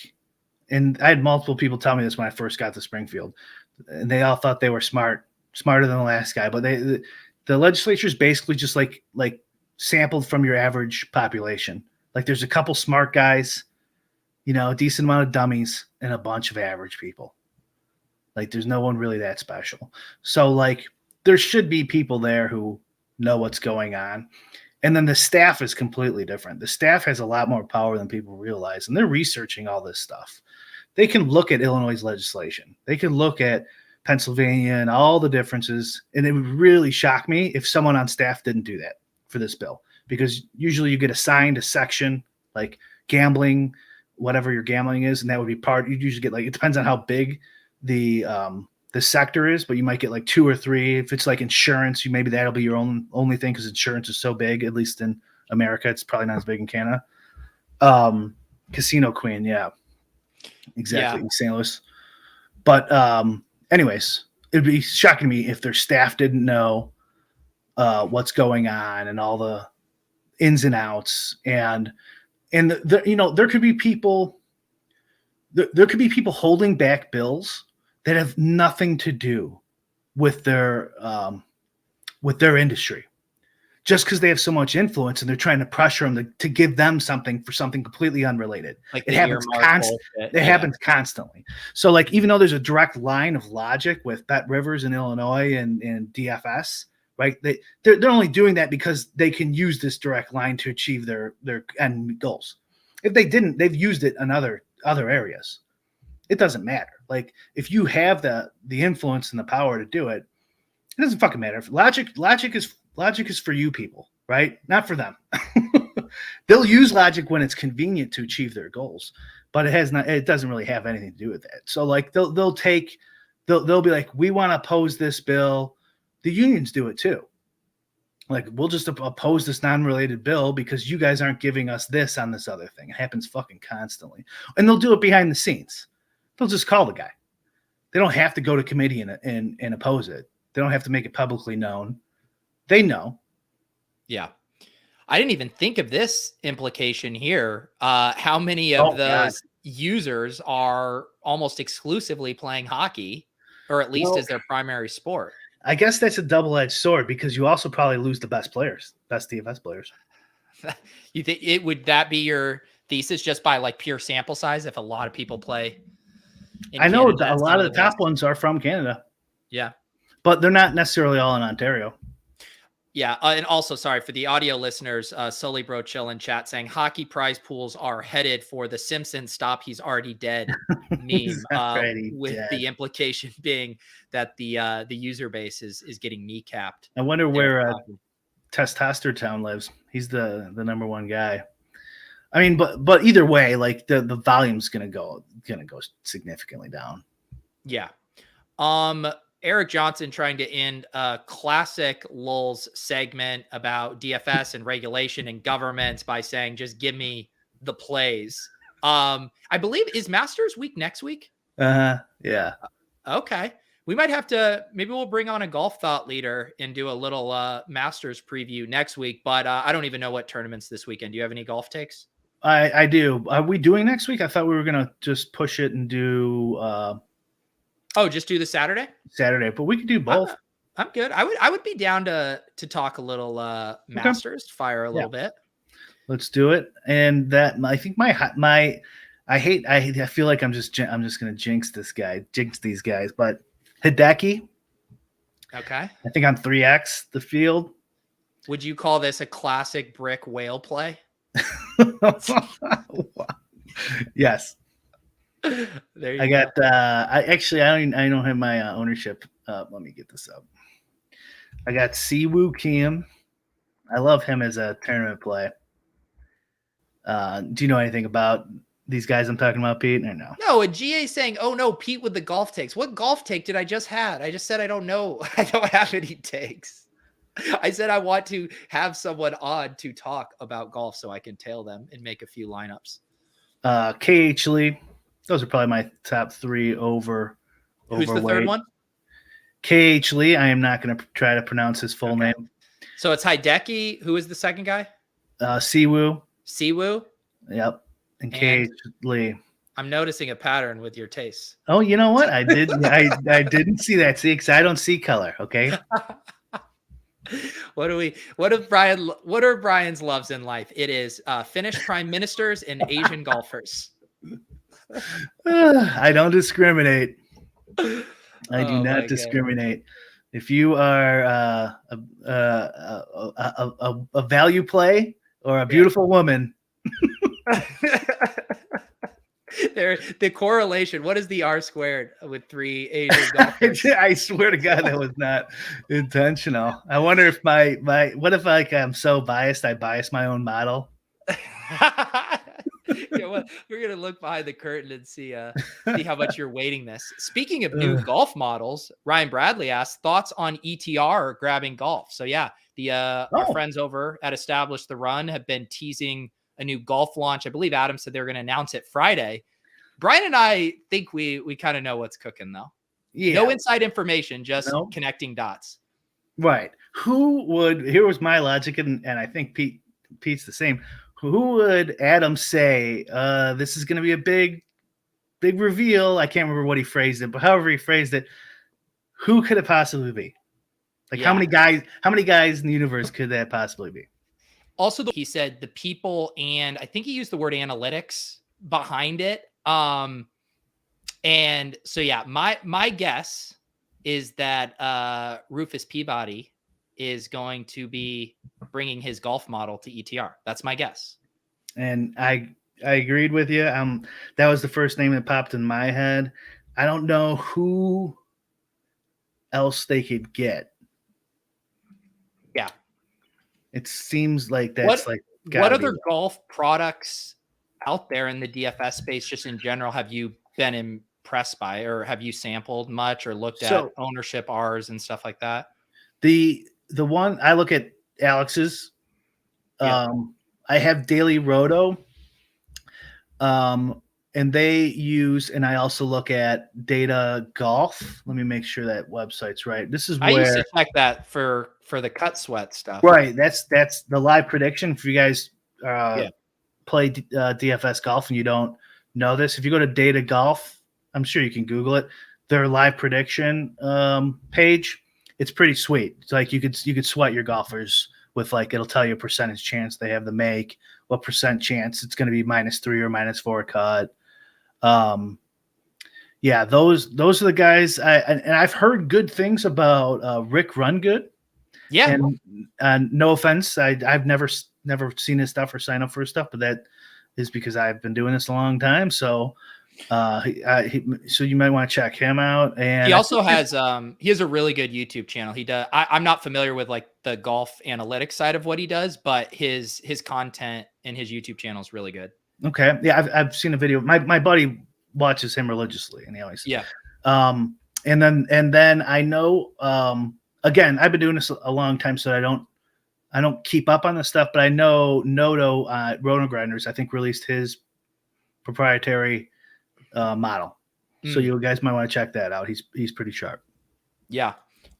And I had multiple people tell me this when I first got to Springfield, and they all thought they were smarter than the last guy. But the legislature is basically just like sampled from your average population. Like, there's a couple smart guys, a decent amount of dummies, and a bunch of average people. Like there's no one really that special. So like there should be people there who know what's going on. And then the staff is completely different. The staff has a lot more power than people realize, and they're researching all this stuff. They can look at Illinois' legislation. They can look at Pennsylvania and all the differences. And it would really shock me if someone on staff didn't do that for this bill, because usually you get assigned a section like gambling, whatever your gambling is, and that would be part. You usually get like, it depends on how big the sector is, but you might get like 2 or 3. If it's like insurance, maybe that'll be your only thing, because insurance is so big, at least in America. It's probably not as big in Canada. Casino Queen, yeah, exactly, in St. Louis. But anyways, it'd be shocking to me if their staff didn't know what's going on and all the ins and outs, and there could be people. There could be people holding back bills that have nothing to do with their industry, just because they have so much influence, and they're trying to pressure them to give them something for something completely unrelated. Like it happens happens constantly. So like, even though there's a direct line of logic with Bet Rivers in Illinois and DFS, right? They're only doing that because they can use this direct line to achieve their end goals. If they didn't, they've used it in other areas. It doesn't matter. Like if you have the influence and the power to do it, it doesn't fucking matter. Logic is for you people, right? Not for them. They'll use logic when it's convenient to achieve their goals, but it doesn't really have anything to do with that. So like they'll be like, we want to oppose this bill. The unions do it too. Like, we'll just oppose this non-related bill because you guys aren't giving us this on this other thing. It happens fucking constantly. And they'll do it behind the scenes. They'll just call the guy. They don't have to go to committee and oppose it. They don't have to make it publicly known. They know. Yeah. I didn't even think of this implication here. How many of those users are almost exclusively playing hockey, or at least as their primary sport? I guess that's a double-edged sword, because you also probably lose the best DFS players. You think would that be your thesis, just by like pure sample size? If a lot of people play, I know a lot of the top ones are from Canada. Yeah, but they're not necessarily all in Ontario. Yeah, and also, sorry for the audio listeners, Sully Bro Chill in chat saying hockey prize pools are headed for the Simpsons "Stop, he's already dead" meme, with the implication being that the user base is getting kneecapped. I wonder where Testosterone Town lives. He's the number one guy. I mean, but either way, like the volume's gonna go significantly down. Yeah. Eric Johnson trying to end a classic lulz segment about DFS and regulation and governments by saying, just give me the plays. I believe, is Masters week next week? Yeah. Okay. We might have to, maybe we'll bring on a golf thought leader and do a little Masters preview next week, but I don't even know what tournaments this weekend. Do you have any golf takes? I do. Are we doing next week? I thought we were going to just push it and do just do the Saturday, but we could do both. I'm good. I would be down to talk a little Masters, fire a little bit. Let's do it. And that, I think I feel like I'm just going to jinx these guys, but Hideki. Okay. I think on 3X the field. Would you call this a classic brick whale play? Yes. There you I got I don't have my ownership. Let me get this up. I got Siwoo Kim. I love him as a tournament play. Do you know anything about these guys I'm talking about, Pete, or no? No, a GA saying, oh no, Pete with the golf takes. What golf take did I just had? I just said I don't know. I don't have any takes. I said I want to have someone on to talk about golf so I can tail them and make a few lineups. KH Lee. Those are probably my top 3 overweight. Who's the third one? KH Lee. I am not going to try to pronounce his full name. So it's Hideki. Who is the second guy? Siwoo. Yep. And KH Lee. I'm noticing a pattern with your tastes. Oh, you know what? I did. I didn't see that. See, because I don't see color. Okay. What are Brian's loves in life? It is Finnish prime ministers and Asian golfers. I don't discriminate. I do not discriminate. If you are a value play or a beautiful woman. The correlation. What is the R squared with 3 Asian golfers? I swear to God, that was not intentional. I wonder if what if like I'm so biased, I bias my own model. Yeah, well, we're gonna look behind the curtain and see how much you're weighting this. Speaking of new golf models, Ryan Bradley asked thoughts on ETR grabbing golf. So yeah, our friends over at Establish the Run have been teasing a new golf launch. I believe Adam said they were going to announce it Friday. Brian and I think we kind of know what's cooking though. Yeah. No inside information, just connecting dots. Right. Here was my logic, and I think Pete's the same. Who would Adam say, this is going to be a big reveal? I can't remember what he phrased it, but however he phrased it, who could it possibly be? Like how many guys in the universe could that possibly be? Also, he said the people, and I think he used the word analytics behind it. And so, yeah, my guess is that Rufus Peabody is going to be bringing his golf model to ETR. That's my guess. And I agreed with you. That was the first name that popped in my head. I don't know who else they could get. Yeah. It seems like that's what other golf products out there in the DFS space, just in general, have you been impressed by, or have you sampled much or looked at ownership R's and stuff like that? The one I look at Alex's, I have Daily Roto, and they use, and I also look at Data Golf. Let me make sure that website's right. This is where I used to check that for the cut sweat stuff. Right. That's the live prediction. If you guys play DFS golf and you don't know this, if you go to Data Golf, I'm sure you can Google it. Their live prediction page, it's pretty sweet. It's like you could sweat your golfers with, like, it'll tell you a percentage chance they have to make, what percent chance it's going to be -3 or -4 cut. Yeah, those are the guys. And I've heard good things about Rick Rungood. Yeah, and no offense, I've never seen his stuff or signed up for his stuff, but that is because I've been doing this a long time. So, so you might want to check him out. And he also has he has a really good YouTube channel. He does. I'm not familiar with like the golf analytics side of what he does, but his content and his YouTube channel is really good. Okay, yeah, I've seen a video. My buddy watches him religiously, and he always and then I know again, I've been doing this a long time, so I don't keep up on this stuff, but I know Noto Roto Grinders, I think, released his proprietary model. So you guys might want to check that out. He's pretty sharp. Yeah.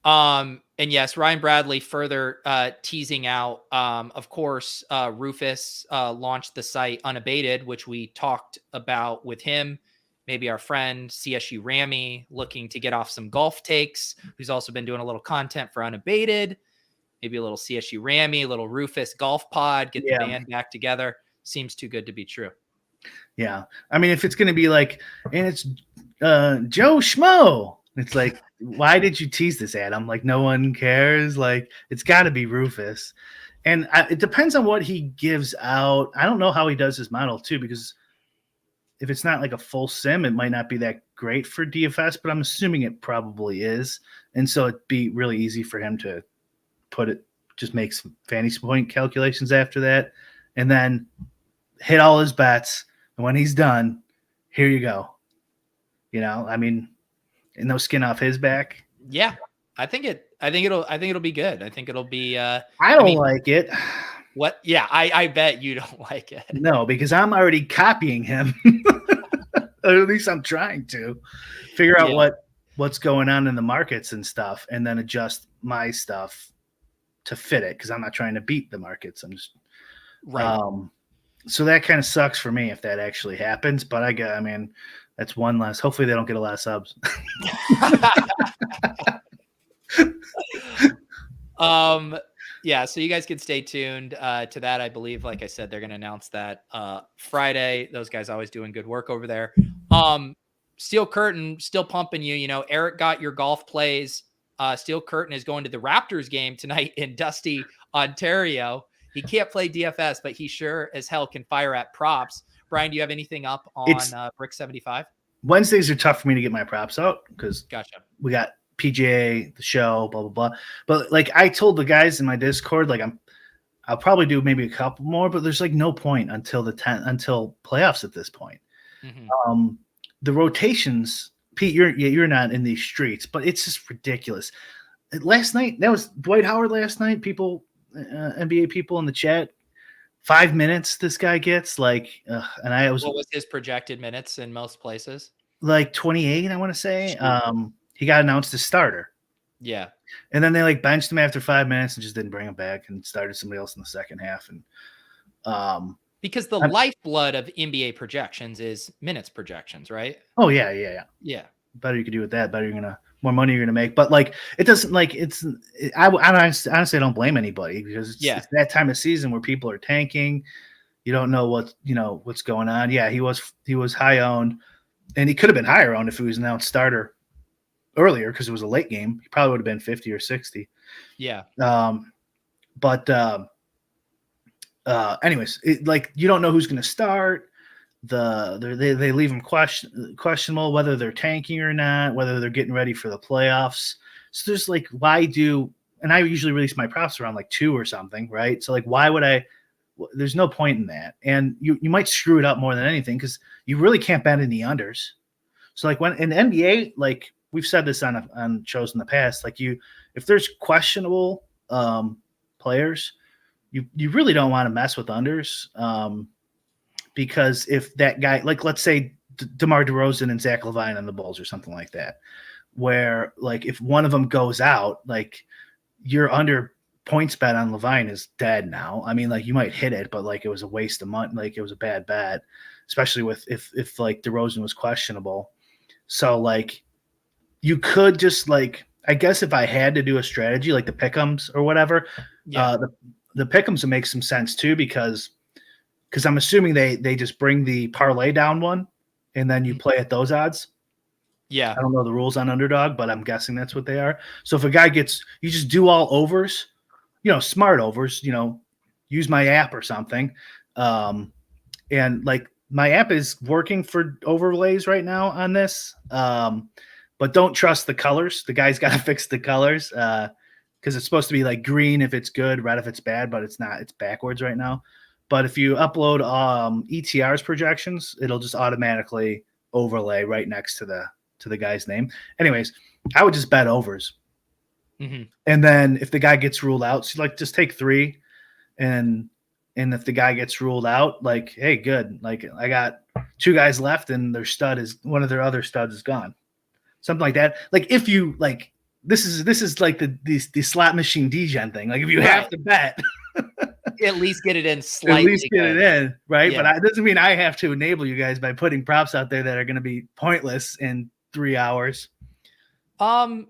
And yes, Ryan Bradley further teasing out, of course, Rufus launched the site Unabated, which we talked about with him. Maybe our friend CSU Rammy looking to get off some golf takes, who's also been doing a little content for Unabated. Maybe a little CSU Rammy, a little Rufus golf pod, get the band back together. Seems too good to be true. Yeah. I mean, if it's going to be like, and it's Joe Schmo, it's like, why did you tease this, Adam? Like, no one cares. Like, it's got to be Rufus. And it depends on what he gives out. I don't know how he does his model too, because if it's not like a full sim, it might not be that great for DFS, but I'm assuming it probably is. And so it'd be really easy for him to just make some fantasy point calculations after that, and then hit all his bets. And when he's done, here you go. You know, I mean, and no skin off his back. Yeah. I think it'll be good. I think it'll be, I don't like it. What? Yeah. I bet you don't like it. No, because I'm already copying him. Or at least I'm trying to figure out what's going on in the markets and stuff, and then adjust my stuff to fit it, because I'm not trying to beat the markets. I'm just so that kind of sucks for me if that actually happens. But I mean, that's one less. Hopefully they don't get a lot of subs. Yeah, so you guys can stay tuned to that. I believe, like I said, they're going to announce that Friday. Those guys always doing good work over there. Steel Curtain still pumping you. Eric got your golf plays. Steel Curtain is going to the Raptors game tonight in Dusty, Ontario. He can't play DFS, but he sure as hell can fire at props. Brian, do you have anything up on Brick 75? Wednesdays are tough for me to get my props out because we got PGA, the show, blah, blah, blah. But like I told the guys in my Discord, like I'll probably do maybe a couple more, but there's like no point until until playoffs at this point. Mm-hmm. The rotations, Pete, you're not in these streets, but it's just ridiculous. Last night, that was Dwight Howard last night. People, NBA people in the chat, 5 minutes this guy gets, what was his projected minutes in most places? Like 28, I want to say. He got announced as starter. Yeah. And then they benched him after 5 minutes and just didn't bring him back and started somebody else in the second half. And because the lifeblood of NBA projections is minutes projections, right? Oh yeah. Better you could do with that. More money you're gonna make. But it doesn't I honestly don't blame anybody because it's that time of season where people are tanking. You don't know what's going on. Yeah, he was high owned, and he could have been higher owned if he was announced starter earlier because it was a late game. He probably would have been 50 or 60. Yeah. Anyways, you don't know who's going to start. They leave them questionable whether they're tanking or not, whether they're getting ready for the playoffs. So there's and I usually release my props around 2 or something, right? So why would I? There's no point in that, and you might screw it up more than anything because you really can't bet any unders. So when in the NBA, we've said this on shows in the past, if there's questionable players, you really don't want to mess with unders because if that guy, let's say DeMar DeRozan and Zach LaVine on the Bulls or something like that, where if one of them goes out, your under points bet on LaVine is dead now. I mean, you might hit it, but it was a waste of money. It was a bad bet, especially if DeRozan was questionable. So you could just I guess if I had to do a strategy the pick'ems or whatever, the pick'ems would make some sense too because I'm assuming they just bring the parlay down one and then you play at those odds. Yeah. I don't know the rules on Underdog, but I'm guessing that's what they are. So if a guy you just do all overs, smart overs, use my app or something. And my app is working for overlays right now on this. But don't trust the colors. The guy's got to fix the colors because it's supposed to be green if it's good, red if it's bad, but it's not. It's backwards right now. But if you upload ETR's projections, it'll just automatically overlay right next to the guy's name. Anyways, I would just bet overs. Mm-hmm. And then if the guy gets ruled out, so just take 3 and if the guy gets ruled out, hey, good. I got 2 guys left and one of their other studs is gone. Something like that. If you this is the slot machine degen thing. If you have to bet, at least get it in slightly. At least get it in, right? Yeah. But it doesn't mean I have to enable you guys by putting props out there that are going to be pointless in 3 hours. What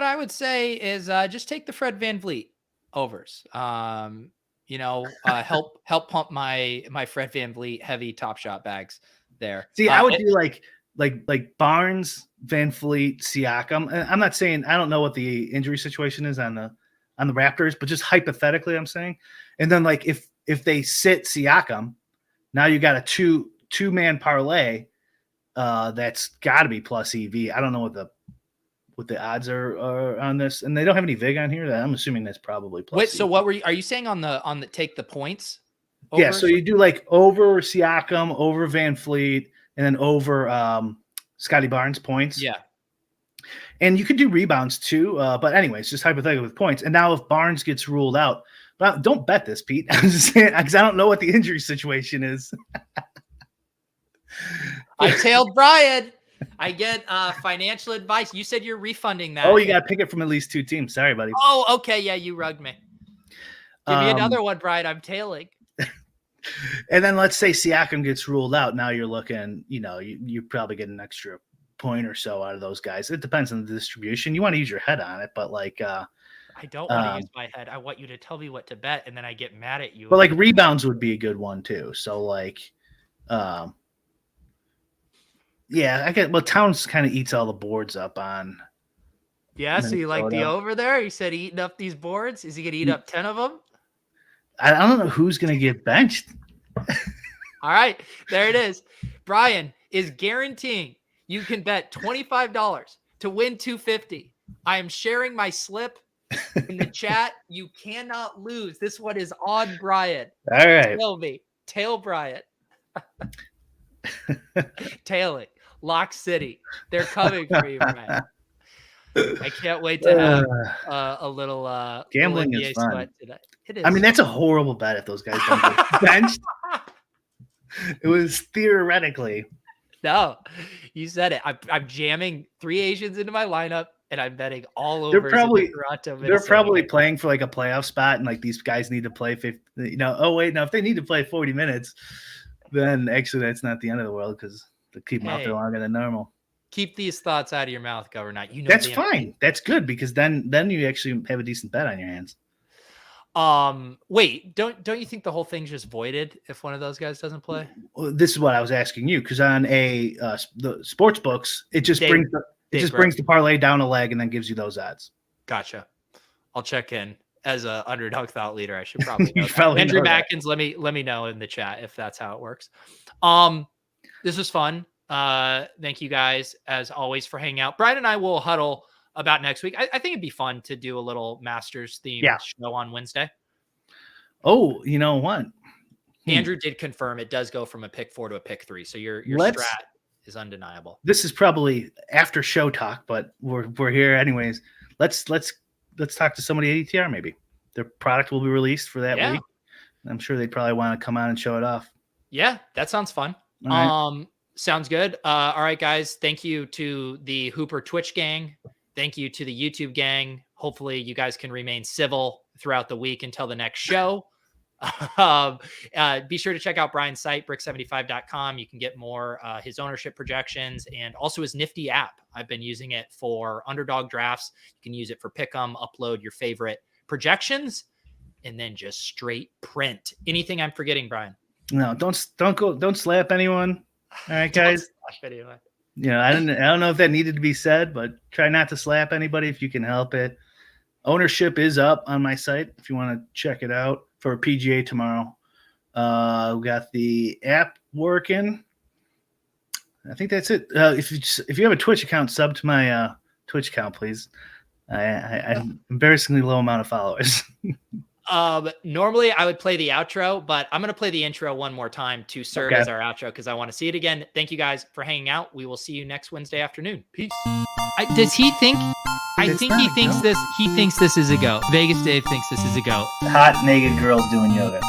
I would say is just take the Fred VanVleet overs. Help pump my Fred VanVleet heavy Top Shot bags there. See, I would do like Barnes, VanVleet, Siakam. I'm not saying I don't know what the injury situation is on the Raptors, but just hypothetically, I'm saying. And then if they sit Siakam, now you got a two-man parlay that's got to be plus EV. I don't know what the odds are on this, and they don't have any VIG on here. I'm assuming that's probably plus. Wait, so what are you saying on the take the points? Over? Yeah, so you do over Siakam, over VanVleet, and then over Scotty Barnes points. Yeah. And you could do rebounds too. But anyways, just hypothetically with points. And now if Barnes gets ruled out, but don't bet this, Pete. I'm just saying because I don't know what the injury situation is. I tailed Brian. I get financial advice. You said you're refunding that. Oh, you got to pick it from at least 2 teams. Sorry, buddy. Oh, okay. Yeah, you rugged me. Give me another one, Brian. I'm tailing. And then let's say Siakam gets ruled out. Now you're looking, you probably get an extra point or so out of those guys. It depends on the distribution. You want to use your head on it, but I don't want to use my head. I want you to tell me what to bet, and then I get mad at you. But rebounds would be a good one too. So Yeah, I get. Well, Towns kind of eats all the boards up on. Yeah, so you like the Minnesota. over there? You said eating up these boards. Is he gonna eat up 10 of them? I don't know who's gonna get benched. All right, there it is. Brian is guaranteeing you can bet $25 to win $250. I am sharing my slip in the chat. You cannot lose. This one is on Brian. All right. Tail me. Tail Brian. Tail it. Lock City. They're coming for you, Brian. I can't wait to have a little gambling little is NBA fun. sweat today. It is. I mean, that's a horrible bet if those guys don't get benched. It was theoretically. No, you said it. I'm jamming 3 Asians into my lineup, and I'm betting all over. They're probably playing for like a playoff spot, and like these guys need to play 50. Oh wait, no, if they need to play 40 minutes, then actually that's not the end of the world because they keep them out there longer than normal. Keep these thoughts out of your mouth, Governor. You know that's fine. That's good because then you actually have a decent bet on your hands. Wait, don't you think the whole thing's just voided if one of those guys doesn't play? Well, this is what I was asking you because on the sports books, it just brings the parlay down a leg and then gives you those odds. Gotcha. I'll check in as a underdog thought leader. I should probably know that. Andrew Mackins, let me know in the chat if that's how it works. This was fun. Thank you guys as always for hanging out. Brian and I will huddle about next week. I think it'd be fun to do a little Masters themed show on Wednesday. Oh, you know what? Andrew did confirm it does go from a pick 4 to a pick 3. So your strat is undeniable. This is probably after show talk, but we're here anyways. Let's talk to somebody at ETR maybe. Their product will be released for that week. I'm sure they'd probably want to come on and show it off. Yeah, that sounds fun. Right. Sounds good. All right, guys. Thank you to the Hooper Twitch gang. Thank you to the YouTube gang. Hopefully you guys can remain civil throughout the week until the next show. Be sure to check out Brian's site, brick75.com. You can get more his ownership projections and also his nifty app. I've been using it for underdog drafts. You can use it for pick'em, upload your favorite projections, and then just straight print. Anything I'm forgetting, Brian? No, don't slap anyone. All right, guys. Anyway. I don't know if that needed to be said, but try not to slap anybody if you can help it. Ownership is up on my site if you want to check it out for PGA tomorrow. We got the app working. I think that's it. If you have a Twitch account, sub to my Twitch account, please. I embarrassingly low amount of followers. Normally I would play the outro, but I'm going to play the intro one more time to serve as our outro because I want to see it again. Thank you guys for hanging out. We will see you next Wednesday afternoon. Peace. Does he think? I think he thinks this. He thinks this is a go. Vegas Dave thinks this is a go. Hot naked girls doing yoga.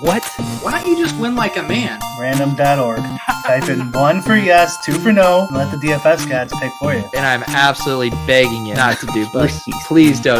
What? Why don't you just win like a man? Random.org. Type in 1 for yes, 2 for no, and let the DFS gods pick for you. And I'm absolutely begging you not to do both. Please don't.